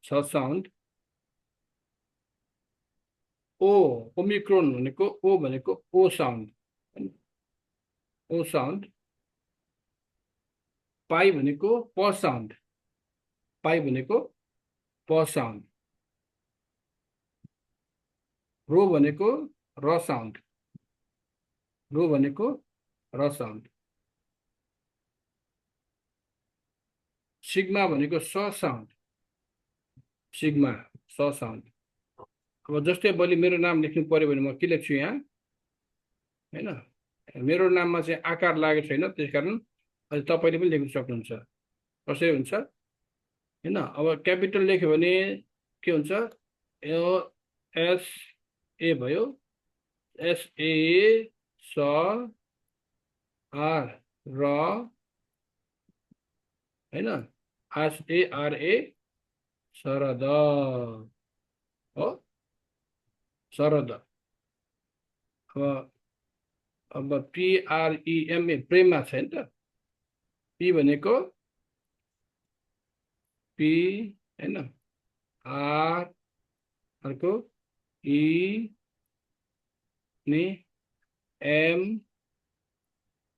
छ sound o omicron भनेको o sound o sound pi भनेको p sound pi भनेको p sound rho भनेको r sound rho भनेको r sound sigma भनेको s sound sigma s sound अब जस्तै मैले मेरो नाम लेख्नु पर्यो भने म के लेख्छु यहाँ हैन मेरो नाममा चाहिँ आकार लागेको छैन त्यसकारण अहिले तपाईले पनि लेख्न सक्नुहुन्छ कसरी हुन्छ हैन अब क्यापिटल लेख्यो भने के हुन्छ यो एस ए भयो एस ए स आर र हैन एस ए आर ए शरद हो शरद अब P R E M A प्रेममा छ नि त पी भनेको पी हैन आर अर्को ई नि एम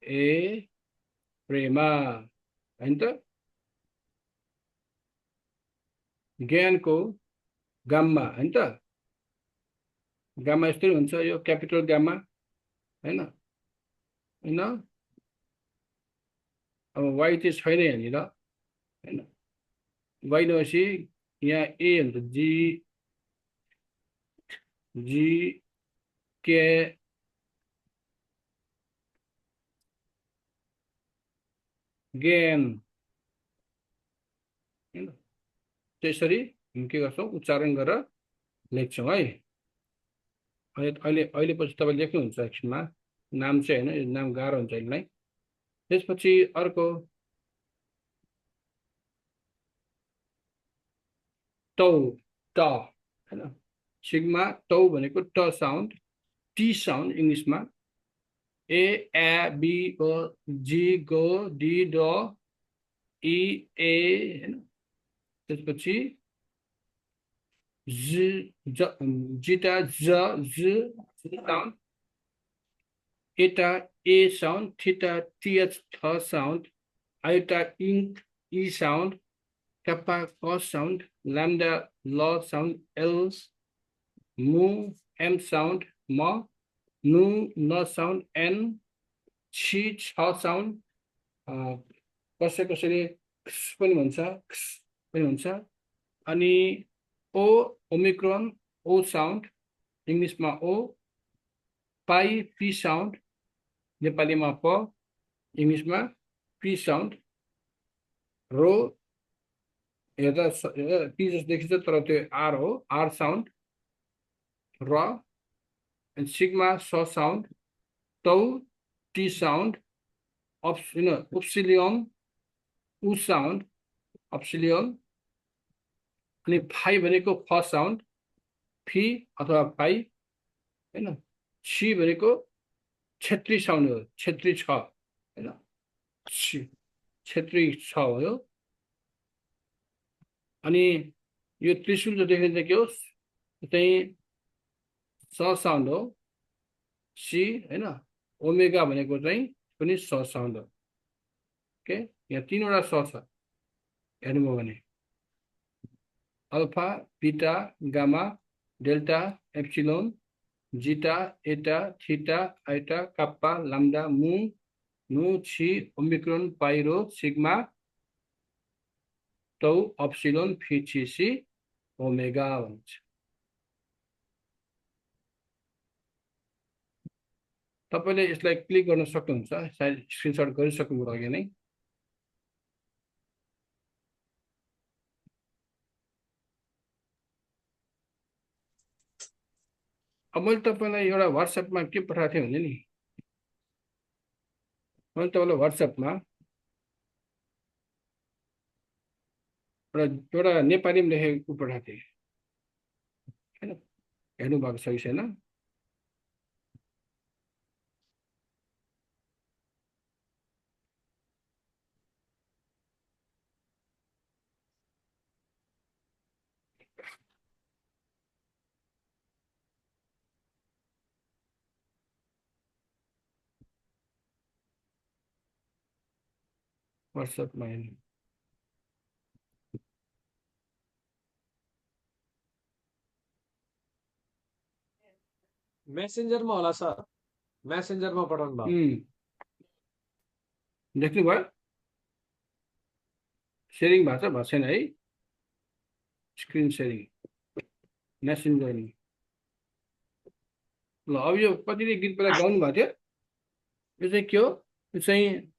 ए प्रेमा हैन त ज्ञानको गाम्मा हैन त गाम्मा यस्तै हुन्छ यो क्यापिटल गाम्मा हैन हैन अब वाइ चाहिँ छैन यहाँनिर हैन वाइ नभएपछि यहाँ ए हुन्छ जी जी के ज्ञान हैन त्यसरी के गर्छौँ उच्चारण गरेर लेख्छौँ है अहिले पछि तपाईले लेख्नुहुन्छ एकछिनमा नाम चाहिँ हैन यो नाम गाह्रो हुन्छ यसलाई त्यसपछि अर्को टौ ट हैन सिग्मा टौ भनेको ट साउन्ड टी साउन्ड इङ्ग्लिसमा A B O G go D ड ई ए हैन त्यसपछि जिटा ज sound eta A sound theta TH थ साउन्ड आइटा इंक E sound kappa cos sound lambda law sound l mu m sound ma nu no sound n chi cha sound कसैले पनि भन्छ अनि o omicron o sound इंग्लिशमा o pi p sound नेपालीमा प इंग्लिशमा p sound रो हेर्दा P जस्तो देखिन्छ तर त्यो आर हो आर साउन्ड र सिग्मा स साउन्ड टौ टी साउन्ड अप्सिलियन उ साउन्ड अप्सिलियन अनि फाइ भनेको फ साउन्ड फी अथवा फाइ हैन छि भनेको क्षेत्री साउन्ड हो क्षेत्री छ हैन क्षेत्री छ हो अनि यो त्रिशूल जो देखिन्छ के हो चाहिँ स साउन्ड हो सी हैन ओमेगा भनेको चाहिँ पनि स साउन्ड हो ओके यहाँ तीनवटा स छ हेर्नुभयो भने alpha beta gamma delta epsilon zeta eta theta iota काप्पा lambda मु नु छी Omicron pyro sigma tau epsilon phi chi c omega भन्छ। तपाईले यसलाई क्लिक गर्न सक्नुहुन्छ, सायद स्क्रिनशट गरिसक्नुभयो अघि नै। अब मैले तपाईलाई एउटा WhatsApp-मा के पठाएको थिएँ भने नि, मैले तपाईलाई WhatsApp-मा एउटा नेपालीमा लेखेको पठाएको थिएँ हैन, हेर्नु भएको छ कि छैन? WhatsApp-मा हेर्नु। मेसेन्जरमा होला सर, मेसेन्जरमा पठाउनु भयो। देख्नुभयो? सेयरिङ भएको छैन है? Screen sharing messenger. ल अब यो कतिले गीत पहिला गाउनु भएको थियो, यो चाहिँ के हो? यो चाहिँ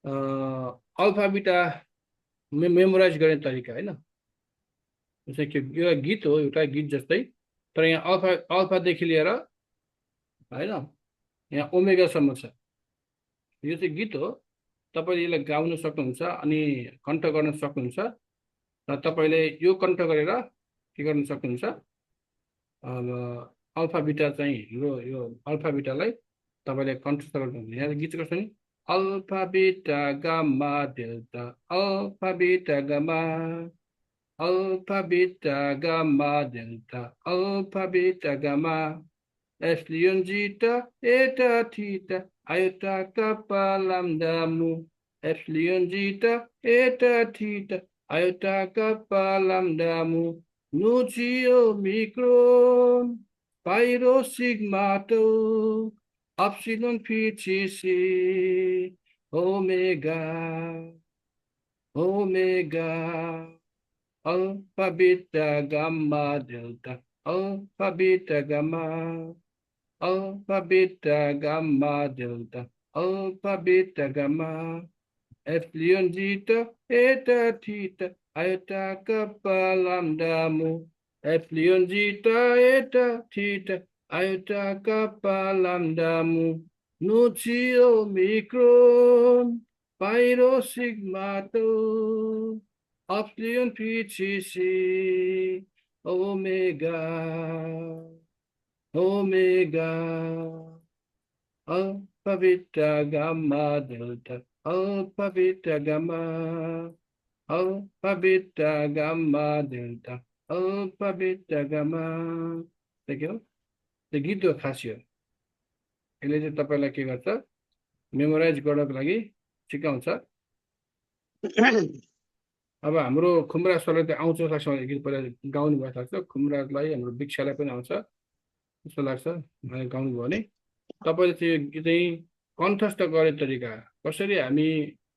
अल्फा बिटा मेमोराइज गर्ने तरिका हैन। यो चाहिँ के, यो गीत हो, एउटा गीत जस्तै, तर यहाँ अल्फादेखि लिएर हैन यहाँ ओमेगासम्म छ। यो चाहिँ गीत हो, तपाईले यसलाई गाउन सक्नुहुन्छ अनि कण्ठ गर्न सक्नुहुन्छ। र तपाईले यो कण्ठ गरेर के गर्न सक्नुहुन्छ, अल्फा बिटा चाहिँ यो अल्फा बिटालाई तपाईले कण्ठस्थ गर्नुहुन्छ। यहाँ गीत कस्तो नि, alpha beta gamma delta alpha beta gamma alpha beta gamma delta alpha beta gamma epsilon zeta eta theta iota kappa lambda mu epsilon zeta eta theta iota kappa lambda mu nu chi omicron pyro sigma tau epsilon phi chi c omega alpha beta gamma delta alpha beta gamma alpha beta gamma delta alpha beta gamma epsilon zeta eta theta iota kappa lambda mu epsilon zeta eta theta iota kappa lambda mu nu chi omicron pyro sigma tau epsilon phi chi c omega alpha beta gamma delta alpha beta gamma alpha beta gamma delta alpha beta gamma। देख्यो, त्यो गीत हो खास। यो यसले चाहिँ तपाईलाई के गर्छ, मेमोराइज गर्नको लागि सिकाउँछ। अब हाम्रो खुमरा सरलाई त आउँछ लाग्छ, गीत पहिला गाउनु भएको लाग्छ। खुमरालाई हाम्रो भिक्षालाई पनि आउँछ जस्तो लाग्छ, गाउनु भयो भने। तपाईले चाहिँ गीत चाहिँ कण्ठस्थ गर्ने तरिका कसरी हामी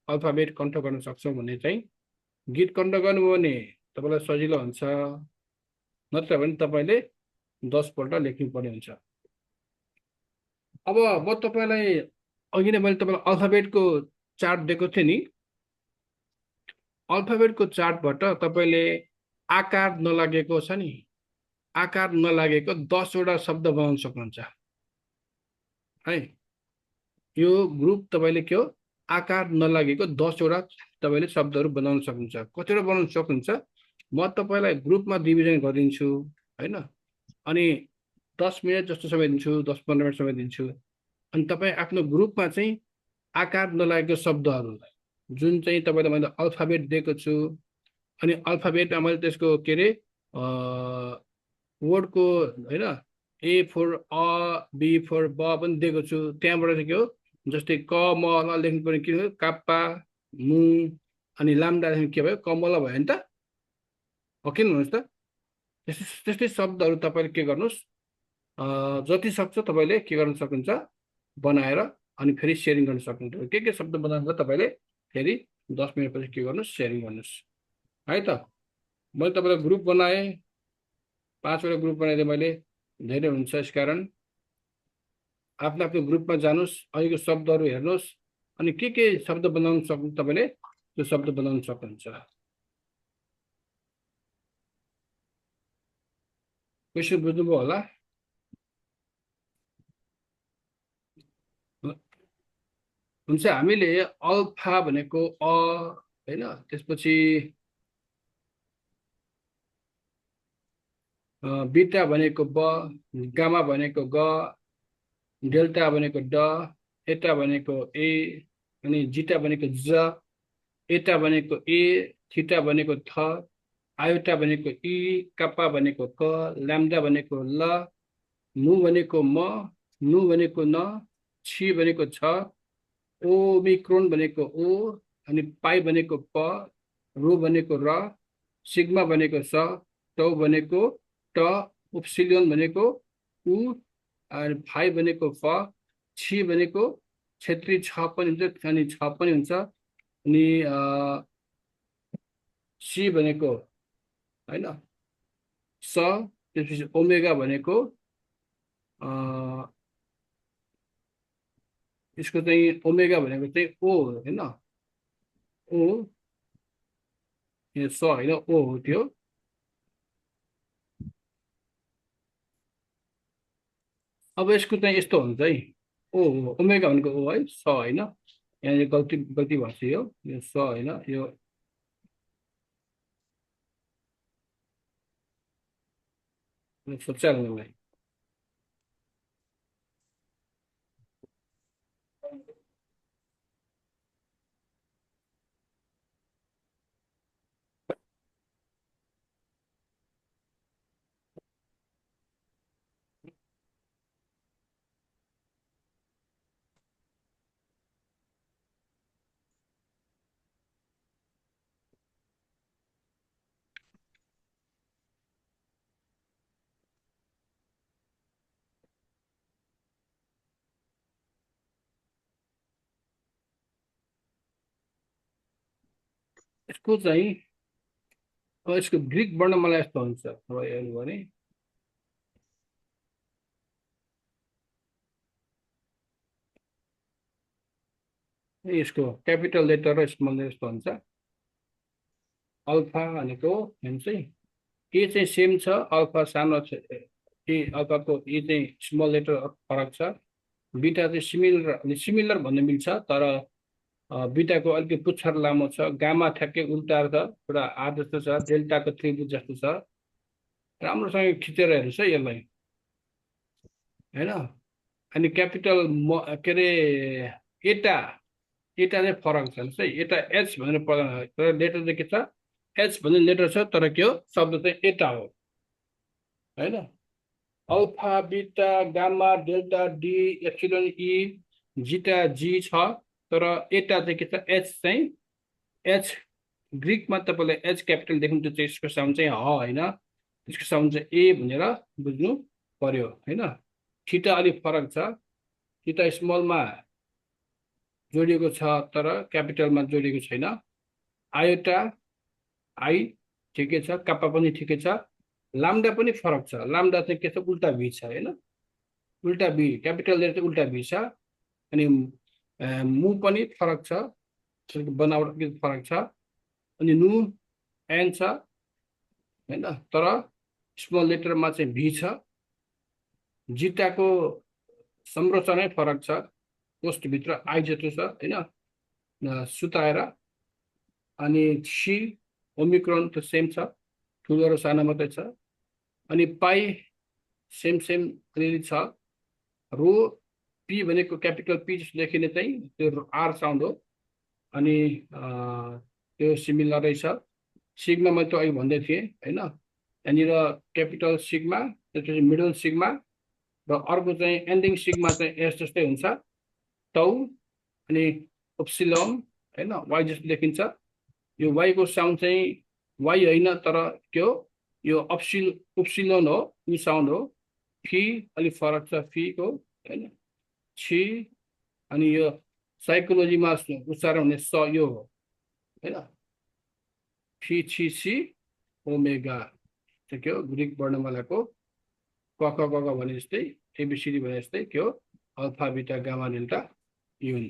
अल्फाबेट कण्ठ गर्न सक्छौँ भन्ने चाहिँ गीत कण्ठ गर्नुभयो भने तपाईलाई सजिलो हुन्छ। नत्र भने तपाईले 10 पल्ट लेख्नु पर्ने हुन्छ। अब म तपाईलाई अघि नै मैले तपाईलाई अल्फाबेटको चार्ट दिएको थिएँ नि। अल्फाबेटको चार्टबाट तपाईले आकार नलागेको छ नि, आकार नलागेको 10 वटा शब्द बनाउन सक्नुहुन्छ है। यो ग्रुप तपाईले के हो, आकार नलागेको 10 वटा तपाईले शब्दहरू बनाउन सक्नुहुन्छ। कतिवटा बनाउन सक्नुहुन्छ, म तपाईलाई ग्रुपमा डिभिजन गरिदिन्छु हैन, अनि 10 मिनट जस्तो समय दिन्छु, 10-15 मिनट समय दिन्छु। अनि तपाईँ आफ्नो ग्रुपमा चाहिँ आकार नलागेको शब्दहरू जुन चाहिँ तपाईलाई मैले अल्फाबेट दिएको छु, अनि अल्फाबेटमा मैले त्यसको के अरे वर्डको हैन ए फर अ बी फर ब पनि दिएको छु। त्यहाँबाट चाहिँ के हो, जस्तै क म ल लेख्नु पर्ने के हो, काप्पा मु अनि लाम्डा के भयो, कमला भयो नि त। हो किन भन्नुहोस् त। त्यस्तै शब्दहरू तपाईले के गर्नुहोस्, जति सक्छ तपाईले के गर्न सक्नुहुन्छ, बनाएर अनि फेरि सेयरिङ गर्न सक्नुहुन्छ। के शब्द बनाएर तपाईले फेरि 10 मिनटपछि के गर्नुहोस्, सेयरिङ गर्नुहोस्। है त। मैले तपाईँलाई ग्रुप बनाएँ, 5वटा ग्रुप बनाइदिएँ मैले, धेरै हुन्छ। यसकारण आफ्नो आफ्नो ग्रुपमा जानुहोस्, अहिलेको शब्दहरू हेर्नुहोस्, अनि के शब्द बनाउन सक्नु तपाईँले त्यो शब्द बनाउन सक्नुहुन्छ। क्वेसन बुझ्नुभयो होला। हुन्छ, हामीले अल्फा भनेको अ होइन, त्यसपछि बीटा भनेको ब, गामा भनेको ग, डेल्टा भनेको ड, एटा भनेको ए, अनि जिटा भनेको ज, एटा भनेको ए, थीटा भनेको थ, आयोटा भनेको ई, कप्पा भनेको क, ल्याम्डा भनेको ल, मु भनेको म, नु भनेको न, छि भनेको छ, ओमिक्रोन भनेको ओ, अनि पाई भनेको प, रो भनेको र, सिग्मा भनेको स, टौ भनेको ट, उप्सिलियन भनेको उ, अनि फाइ भनेको फ, छि भनेको क्षेत्री छ पनि हुन्छ, अनि छ पनि हुन्छ, अनि सी भनेको होइन स, त्यसपछि ओमेगा भनेको यसको चाहिँ ओमेगा भनेको चाहिँ ओ होइन, ओ यो स होइन, ओ हो त्यो। अब यसको चाहिँ यस्तो हुन्छ है, ओ हो, ओमेगा भनेको ओ है, स होइन, यहाँनिर गल्ती भएको छ, यो स होइन, यो सोचाइहाल्नुलाई। यसको चाहिँ यसको ग्रिक वर्णमाला यस्तो हुन्छ भने यसको क्यापिटल लेटर र स्मल लेटर यस्तो हुन्छ। अल्फा भनेको चाहिँ ए चाहिँ सेम छ, अल्फा सानो छ, ए अल्फाको ए चाहिँ स्मल लेटर फरक छ। बीटा चाहिँ सिमिलर भन्न मिल्छ, तर बीटाको अलिकति पुच्छर लामो छ। गामा ठ्याक्कै उल्टा छ, एउटा आठ जस्तो छ, डेल्टाको त्रिभुज जस्तो छ। राम्रोसँग खिचेर हेर्नुहोस् है यसलाई होइन। अनि क्यापिटल के अरे एटा चाहिँ फरक छ है, एटा एच भनेर पढ्दैन, तर लेटर चाहिँ के छ, एच भन्ने लेटर छ, तर के हो शब्द चाहिँ एटा हो होइन। Alpha, beta, gamma, delta, D, epsilon, E, zeta, Z छ, तर एटा चाहिँ के छ, एच चाहिँ एच। ग्रिकमा तपाईँलाई एच क्यापिटल देख्नु, त्यो चाहिँ यसको साउन्ड चाहिँ ह होइन, त्यसको साउन्ड चाहिँ ए भनेर बुझ्नु पर्यो होइन। थीटा अलिक फरक छ, थीटा स्मलमा जोडिएको छ, तर क्यापिटलमा जोडिएको छैन। आयोटा आई ठिकै छ, कप्पा पनि ठिकै छ। लाम्डा पनि फरक छ, लाम्डा चाहिँ के छ, उल्टा भी छ होइन, उल्टा भी, क्यापिटल लेटर चाहिँ उल्टा भी छ। अनि मु पनि फरक छ, बनावट फरक छ। अनि नु एन छ होइन, तर स्मल लेटरमा चाहिँ भी छ। जिटाको संरचनै फरक छ, पोस्टभित्र आई जस्तो छ होइन, सुताएर। अनि सी ओमिक्रोन त सेम छ, ठुलो र सानो मात्रै छ। अनि पाई सेम अलिअलि छ। रो पी भनेको क्यापिटल पी जस्तो लेखिने चाहिँ त्यो आर साउन्ड हो, अनि त्यो सिमिलरै छ। सिग्मा मैले त अघि भन्दै थिएँ होइन, यहाँनिर क्यापिटल सिग्मा, त्यसपछि मिडल सिग्मा, र अर्को चाहिँ एन्डिङ सिग्मा चाहिँ एस जस्तै हुन्छ, टौ, अनि ओप्सिलोन होइन, वाइ जस्तो लेखिन्छ। यो वाइको साउन्ड चाहिँ वाइ होइन, तर के हो, यो उप्सिलोन हो, यो साउन्ड हो। फी अलिक फरक छ फीको होइन, छि, अनि यो साइकोलोजीमा उच्चारण हुने स यो हो होइन। phi chi chi omega चाहिँ के हो ग्रिक वर्णमालाको क ख ग घ भने जस्तै एबिसिडी भने जस्तै के हो अल्फा बीटा गामा डेल्टा युन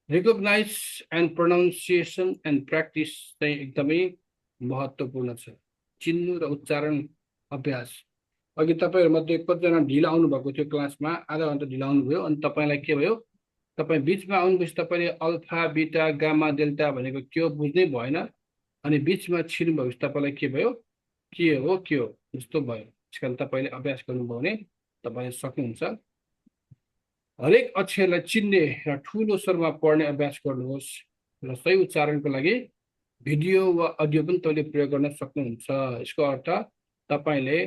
recognize and pronunciation and practice चाहिँ एकदमै महत्त्वपूर्ण छ चिन्नु र उच्चारण अभ्यास अघि तपाईहरुमध्ये कतिजना ढिला आउनु भएको थियो क्लासमा आधा घण्टा ढिला आउनुभयो अनि तपाईलाई के भयो तपाई बीचमा आउनुभएपछि तपाईले अल्फा बीटा गामा डेल्टा भनेको के हो बुझ्नै भएन अनि बीचमा छिर्नु भएपछि तपाईलाई के भयो के हो जस्तो भयो त्यसकारण तपाईले अभ्यास गर्नुभयो भने तपाईले सक्नुहुन्छ हरेक अक्षरलाई चिन्ने र ठूलो स्वरमा पढ्ने अभ्यास गर्नुहोस् र सही उच्चारणको लागि भिडियो वा अडियो पनि तपाईले प्रयोग गर्न सक्नुहुन्छ यसको अर्थ तपाईले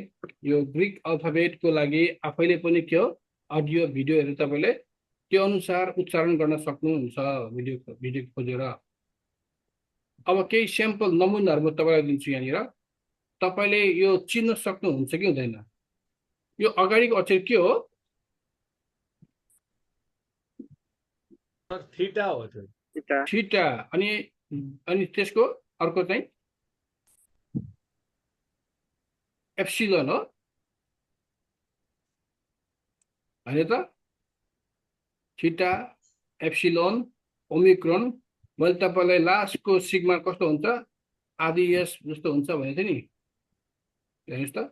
यो ग्रीक अल्फाबेटको लागि आफैले पनि के हो अडियो भिडियोहरु तपाईले त्यो अनुसार उच्चारण गर्न सक्नुहुन्छ भिडियो खोजेर अब केही स्याम्पल नमुनाहरु म तपाईलाई दिन्छु यहाँनिर तपाईले यो चिन्न सक्नुहुन्छ कि हुँदैन यो अगाडिको अक्षर के हो सर थीटा हो त्यो थीटा अनि त्यसको अर्को चाहिँ एप्सिलोन हो हैन त थीटा एप्सिलोन ओमिक्रोन मैले तपाईलाई लास्टको सिग्मा कस्तो हुन्छ आदि एस जस्तो हुन्छ भनेको थिएँ नि हेर्नुस् त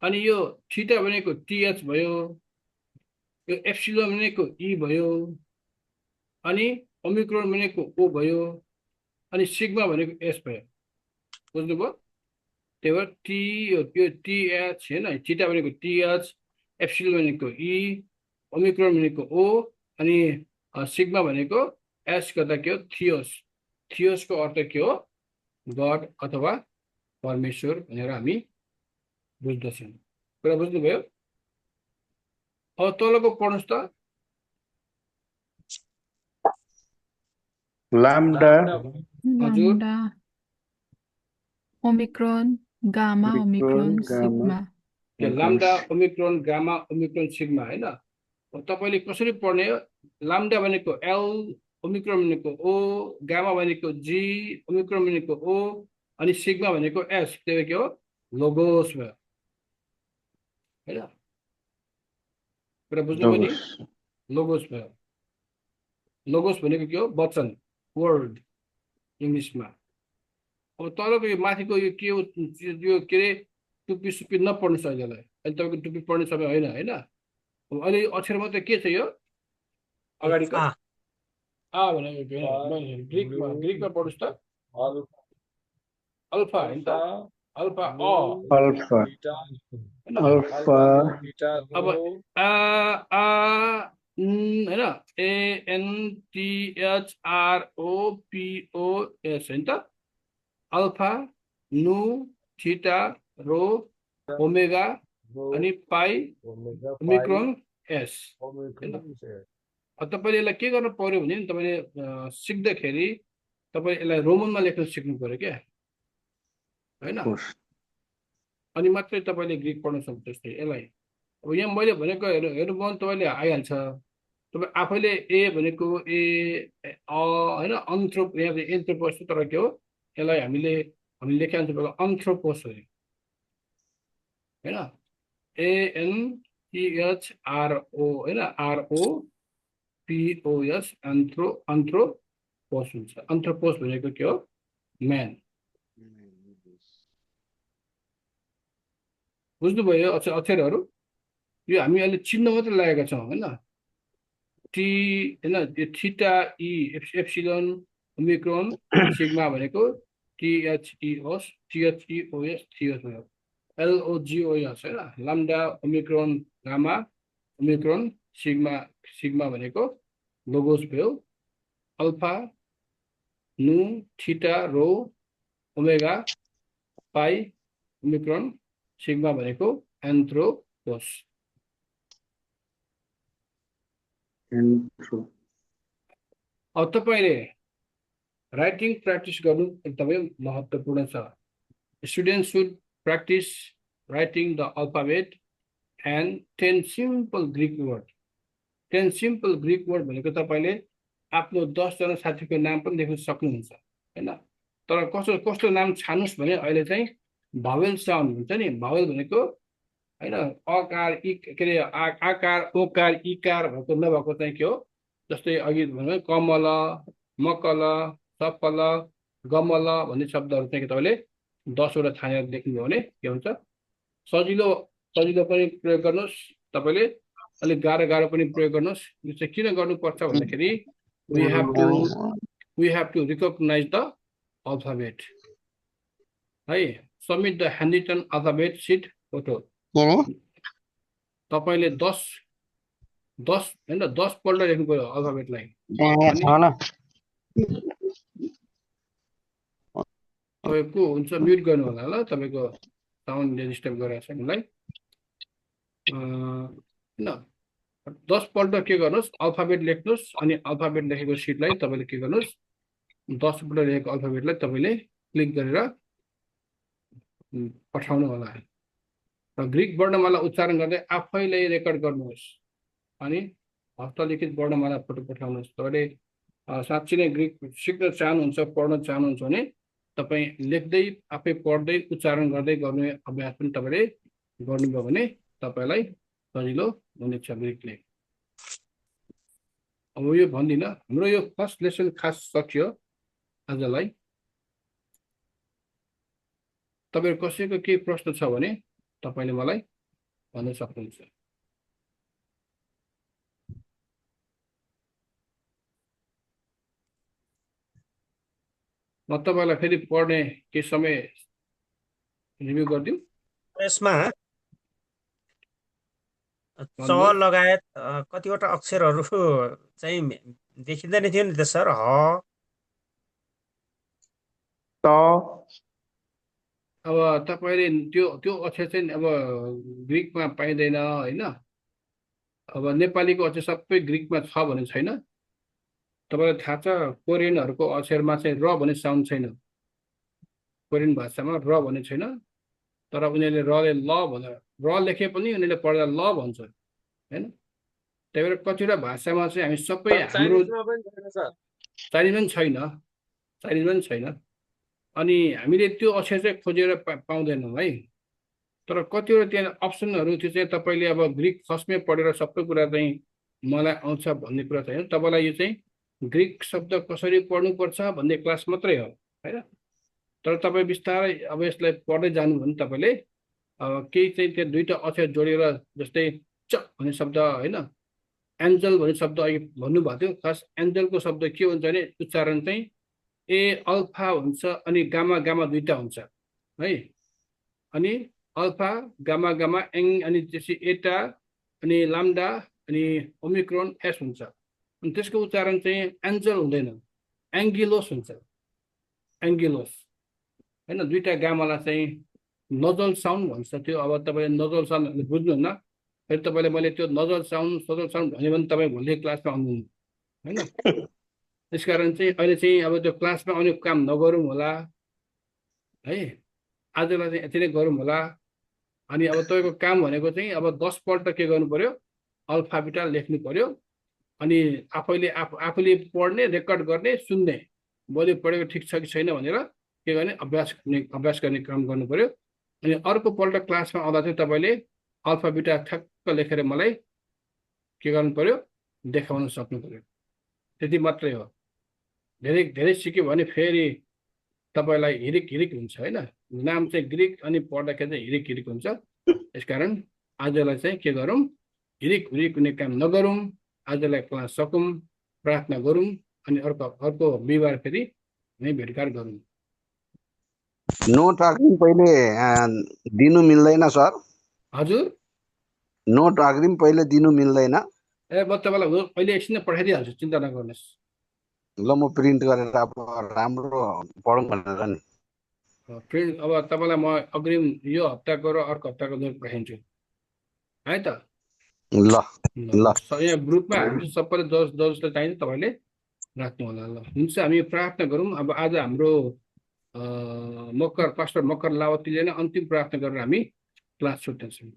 अनि यो थीटा भनेको टीएच भयो यो एप्सिलोन भनेको ई भयो अनि ओमिक्रोन भनेको ओ भयो अनि सिग्मा भनेको एस भयो बुझ्नुभयो त्यही भएर टी यो टीएच हैन थीटा भनेको टीएच एप्सिलोन भनेको ई ओमिक्रोन भनेको ओ अनि सिग्मा भनेको एस गर्दा के हो थियोसको अर्थ के हो गड अथवा परमेश्वर भनेर हामी बुझ्दछौँ कुरा बुझ्नुभयो अब तलको पढ्नुस् त लाम्डा हजुर lambda Omicron gamma Omicron sigma यो lambda Omicron gamma Omicron sigma हैन तपाईले कसरी पढ्ने लाम्डा भनेको एल ओमिक्रोन भनेको ओ गामा भनेको जी ओमिक्रोन भनेको ओ अनि सिग्मा भनेको एस त्यो के हो लोगोस भयो हैन कुरा बुझ्नुभयो नि लोगोस भयो लोगोस भनेको के हो वचन वर्ड इंग्लिशमा अब तलको यो माथिको यो के हो यो के रे टुप्पी सुप्पी नपढ्नु छ अहिलेलाई अहिले तपाईको टुप्पी पढ्ने समय होइन हैन अब अहिले अक्षर मात्रै के छ यो अगाडिको आ भनेको ग्रीकमा पढ्नुस् त अल्फा हैन त अल्फा अल्फा अल्फा अब हैन A N T H R O P O S हैन त अल्फा नु थीटा रो ओमेगा अनि पाई ओमिक्रोन एस तपाईले यसलाई के गर्नु पर्यो भने नि तपाईले सिक्दाखेरि तपाईले यसलाई रोमनमा लेख्न सिक्नु पर्यो के हैन अनि मात्रै तपाईले ग्रीक पढ्न सक्नुहुन्छ जस्तै यसलाई अब यहाँ मैले भनेको हेर्नुभयो भने तपाईले आइहाल्छ तपाई आफैले ए भनेको ए हैन अन्थ्रोप यहाँ एन्थ्रोपोस तर के हो यसलाई हामीले लेखेका हुन्छ बेला अन्थ्रोपोस हो हैन A N T H R O हैन R O P O S anthropos हुन्छ अन्थ्रोपोस भनेको के हो म्यान बुझ्नुभयो अक्षरहरू यो हामी अहिले चिन्ह मात्रै लागेका छौँ हैन टी हैन यो theta E epsilon Omicron sigma भनेको टीएचईओस टीएचईओएस थियोस भयो एलओजीओएस हैन lambda Omicron gamma Omicron sigma भनेको लोगोस भयो अल्फा नु थीटा रो ओमेगा पाई ओमिक्रोन सिग्मा भनेको एन्थ्रोपोस अब तपाईले राइटिङ प्र्याक्टिस गर्नु एकदमै महत्त्वपूर्ण छ students should practice writing the alphabet and 10 simple Greek word. 10 simple Greek word भनेको तपाईले आफ्नो 10 जना साथीको नाम पनि लेख्न सक्नुहुन्छ हैन। तर कस्तो कस्तो नाम छान्नुस् भने अहिले चाहिँ भावेल साउन्ड हुन्छ नि, भावेल भनेको हैन अकार इ के अरे आकार ओकार इकार भएको नभएको चाहिँ के हो, जस्तै अघि भन्यो कमल मकल सफल गमल भन्ने शब्दहरू चाहिँ तपाईँले 10 वटा छानेर लेख्नुभयो भने के हुन्छ, सजिलो सजिलो पनि प्रयोग गर्नुहोस् तपाईँले, अलिक गाह्रो गाह्रो पनि प्रयोग गर्नुहोस्। यो चाहिँ किन गर्नुपर्छ भन्दाखेरि we have to recognize the alphabet है। Submit the handwritten alphabet sheet photo तपाईँले 10 हैन 10 पल्ट लेख्नु पर्यो अल्फाबेटलाई। तपाईँको हुन्छ म्युट गर्नु होला ल, तपाईँको साउन्डले डिस्टर्ब गरिरहेको छ मलाई हैन। 10 पल्ट के गर्नुहोस् अल्फाबेट लेख्नुहोस्, अनि अल्फाबेट लेखेको सिटलाई तपाईँले के गर्नुहोस् 10 पल्ट लेखेको अल्फाबेटलाई तपाईँले क्लिक गरेर पठाउनु होला। र ग्रिक वर्णमाला उच्चारण गर्दै आफैले रेकर्ड गर्नुहोस् अनि हस्तलिखित वर्णमाला फोटो पठाउनुहोस्। तपाईँले साँच्चै नै ग्रिक सिक्न चाहनुहुन्छ पढ्न चाहनुहुन्छ भने तपाईँ लेख्दै आफै पढ्दै उच्चारण गर्दै गर्ने अभ्यास पनि तपाईँले गर्नुभयो भने तपाईँलाई सजिलो हुनेछ ग्रिकले। अब यो भन्दिनँ, हाम्रो यो फर्स्ट लेसन खास सकियो आजलाई। तपाईँ कसैको केही प्रश्न छ भने तपाईँले मलाई भन्न सक्नुहुन्छ। म तपाईँलाई फेरि पढ्ने केही समय रिभ्यू गरिदिउँ। यसमा च लगायत कतिवटा अक्षरहरू चाहिँ देखिँदैन थियो नि त सर। त अब तपाईँले त्यो अक्षर चाहिँ अब ग्रिकमा पाइँदैन होइन। अब नेपालीको अक्षर सबै ग्रिकमा छ भने छैन। तपाईँलाई थाहा छ कोरियनहरूको अक्षरमा चाहिँ र भन्ने साउन्ड छैन, कोरियन भाषामा र भन्ने छैन। तर उनीहरूले रले ल भनेर र लेखे पनि उनीहरूले पढ्दा ल भन्छ होइन। त्यही भएर कतिवटा भाषामा चाहिँ हामी सबै हाम्रो चाइनिजमा पनि छैन। अनि हामीले त्यो अक्षर चाहिँ खोजेर पाउँदैनौँ है। तर कतिवटा त्यहाँ अप्सनहरू त्यो चाहिँ तपाईँले अब ग्रिक फर्स्टमै पढेर सबै कुरा चाहिँ मलाई आउँछ भन्ने कुरा छैन। तपाईँलाई यो चाहिँ ग्रिक शब्द कसरी पढ्नुपर्छ भन्ने क्लास मात्रै हो होइन। तर तपाईँ बिस्तारै अब यसलाई पढ्दै जानु भने तपाईँले केही चाहिँ त्यो दुईवटा अक्षर जोडेर, जस्तै च भन्ने शब्द होइन, एन्जल भन्ने शब्द अघि भन्नुभएको थियो। खास एन्जलको शब्द के हुन्छ भने उच्चारण चाहिँ ए अल्फा हुन्छ अनि गामा गामा दुईटा हुन्छ है। अनि अल्फा गामा गामा एङ अनि त्यसपछि एटा अनि लाम्डा अनि ओमिक्रोन एस हुन्छ। अनि त्यसको उच्चारण चाहिँ एन्जल हुँदैन, एङ्गिलोस हुन्छ, एङ्गिलोस होइन। दुईटा गामालाई चाहिँ नजल साउन्ड भन्छ। त्यो अब तपाईँले नजल साउन्ड बुझ्नुहुन्न, फेरि तपाईँले मैले त्यो नजल साउन्ड सजल साउन्ड भन्यो भने तपाईँ भोलि क्लासमा आउनुहुन्न होइन। त्यसकारण चाहिँ अहिले चाहिँ अब त्यो क्लासमा आउने काम नगरौँ होला है। आजलाई चाहिँ यति नै गरौँ होला। अनि अब तपाईँको काम भनेको चाहिँ अब 10 पल्ट के गर्नु पर्यो अल्फाबेटा लेख्नु पर्यो। अनि आफूले पढ्ने रेकर्ड गर्ने सुन्ने, मैले पढेको ठिक छ कि छैन भनेर के गर्ने अभ्यास गर्ने काम गर्नु पर्यो। अनि अर्को पल्ट क्लासमा आउँदा चाहिँ तपाईँले अल्फाबेटा ठ्याक्क लेखेर मलाई के गर्नु पर्यो देखाउन सक्नु पर्यो। त्यति मात्रै हो। धेरै धेरै सिक्यो भने फेरि तपाईँलाई हिरिक हुन्छ होइन। नाम चाहिँ ग्रिक अनि पढ्दाखेरि चाहिँ हिरिक हुन्छ। यसकारण आजलाई चाहिँ के गरौँ, हिरिक हुने काम नगरौँ। आजलाई क्लास सकौँ, प्रार्थना गरौँ, अनि अर्को बिहिबार फेरि नै भेटघाट गरौँ। नोट अग्रिम पहिले दिनु मिल्दैन सर? हजुर, नोट अग्रिम पहिले दिनु मिल्दैन? ए म तपाईँलाई अहिले एकछिन पठाइदिइहाल्छु, चिन्ता नगर्नुहोस्। ल म प्रिन्ट गरेर अब राम्रो पढौँ भनेर नि। प्रिन्ट अब तपाईँलाई म अग्रिम यो हप्ताको र अर्को हप्ताको नोट पठाइदिन्छु है त। ल यहाँ ग्रुपमा हामी सबैले जसले चाहिन्छ तपाईँले राख्नु होला। ल हुन्छ, हामी प्रार्थना गरौँ। अब आज हाम्रो पास्टर मकर लावतीले नै अन्तिम प्रार्थना गरेर हामी क्लास छुट्याउँछौँ।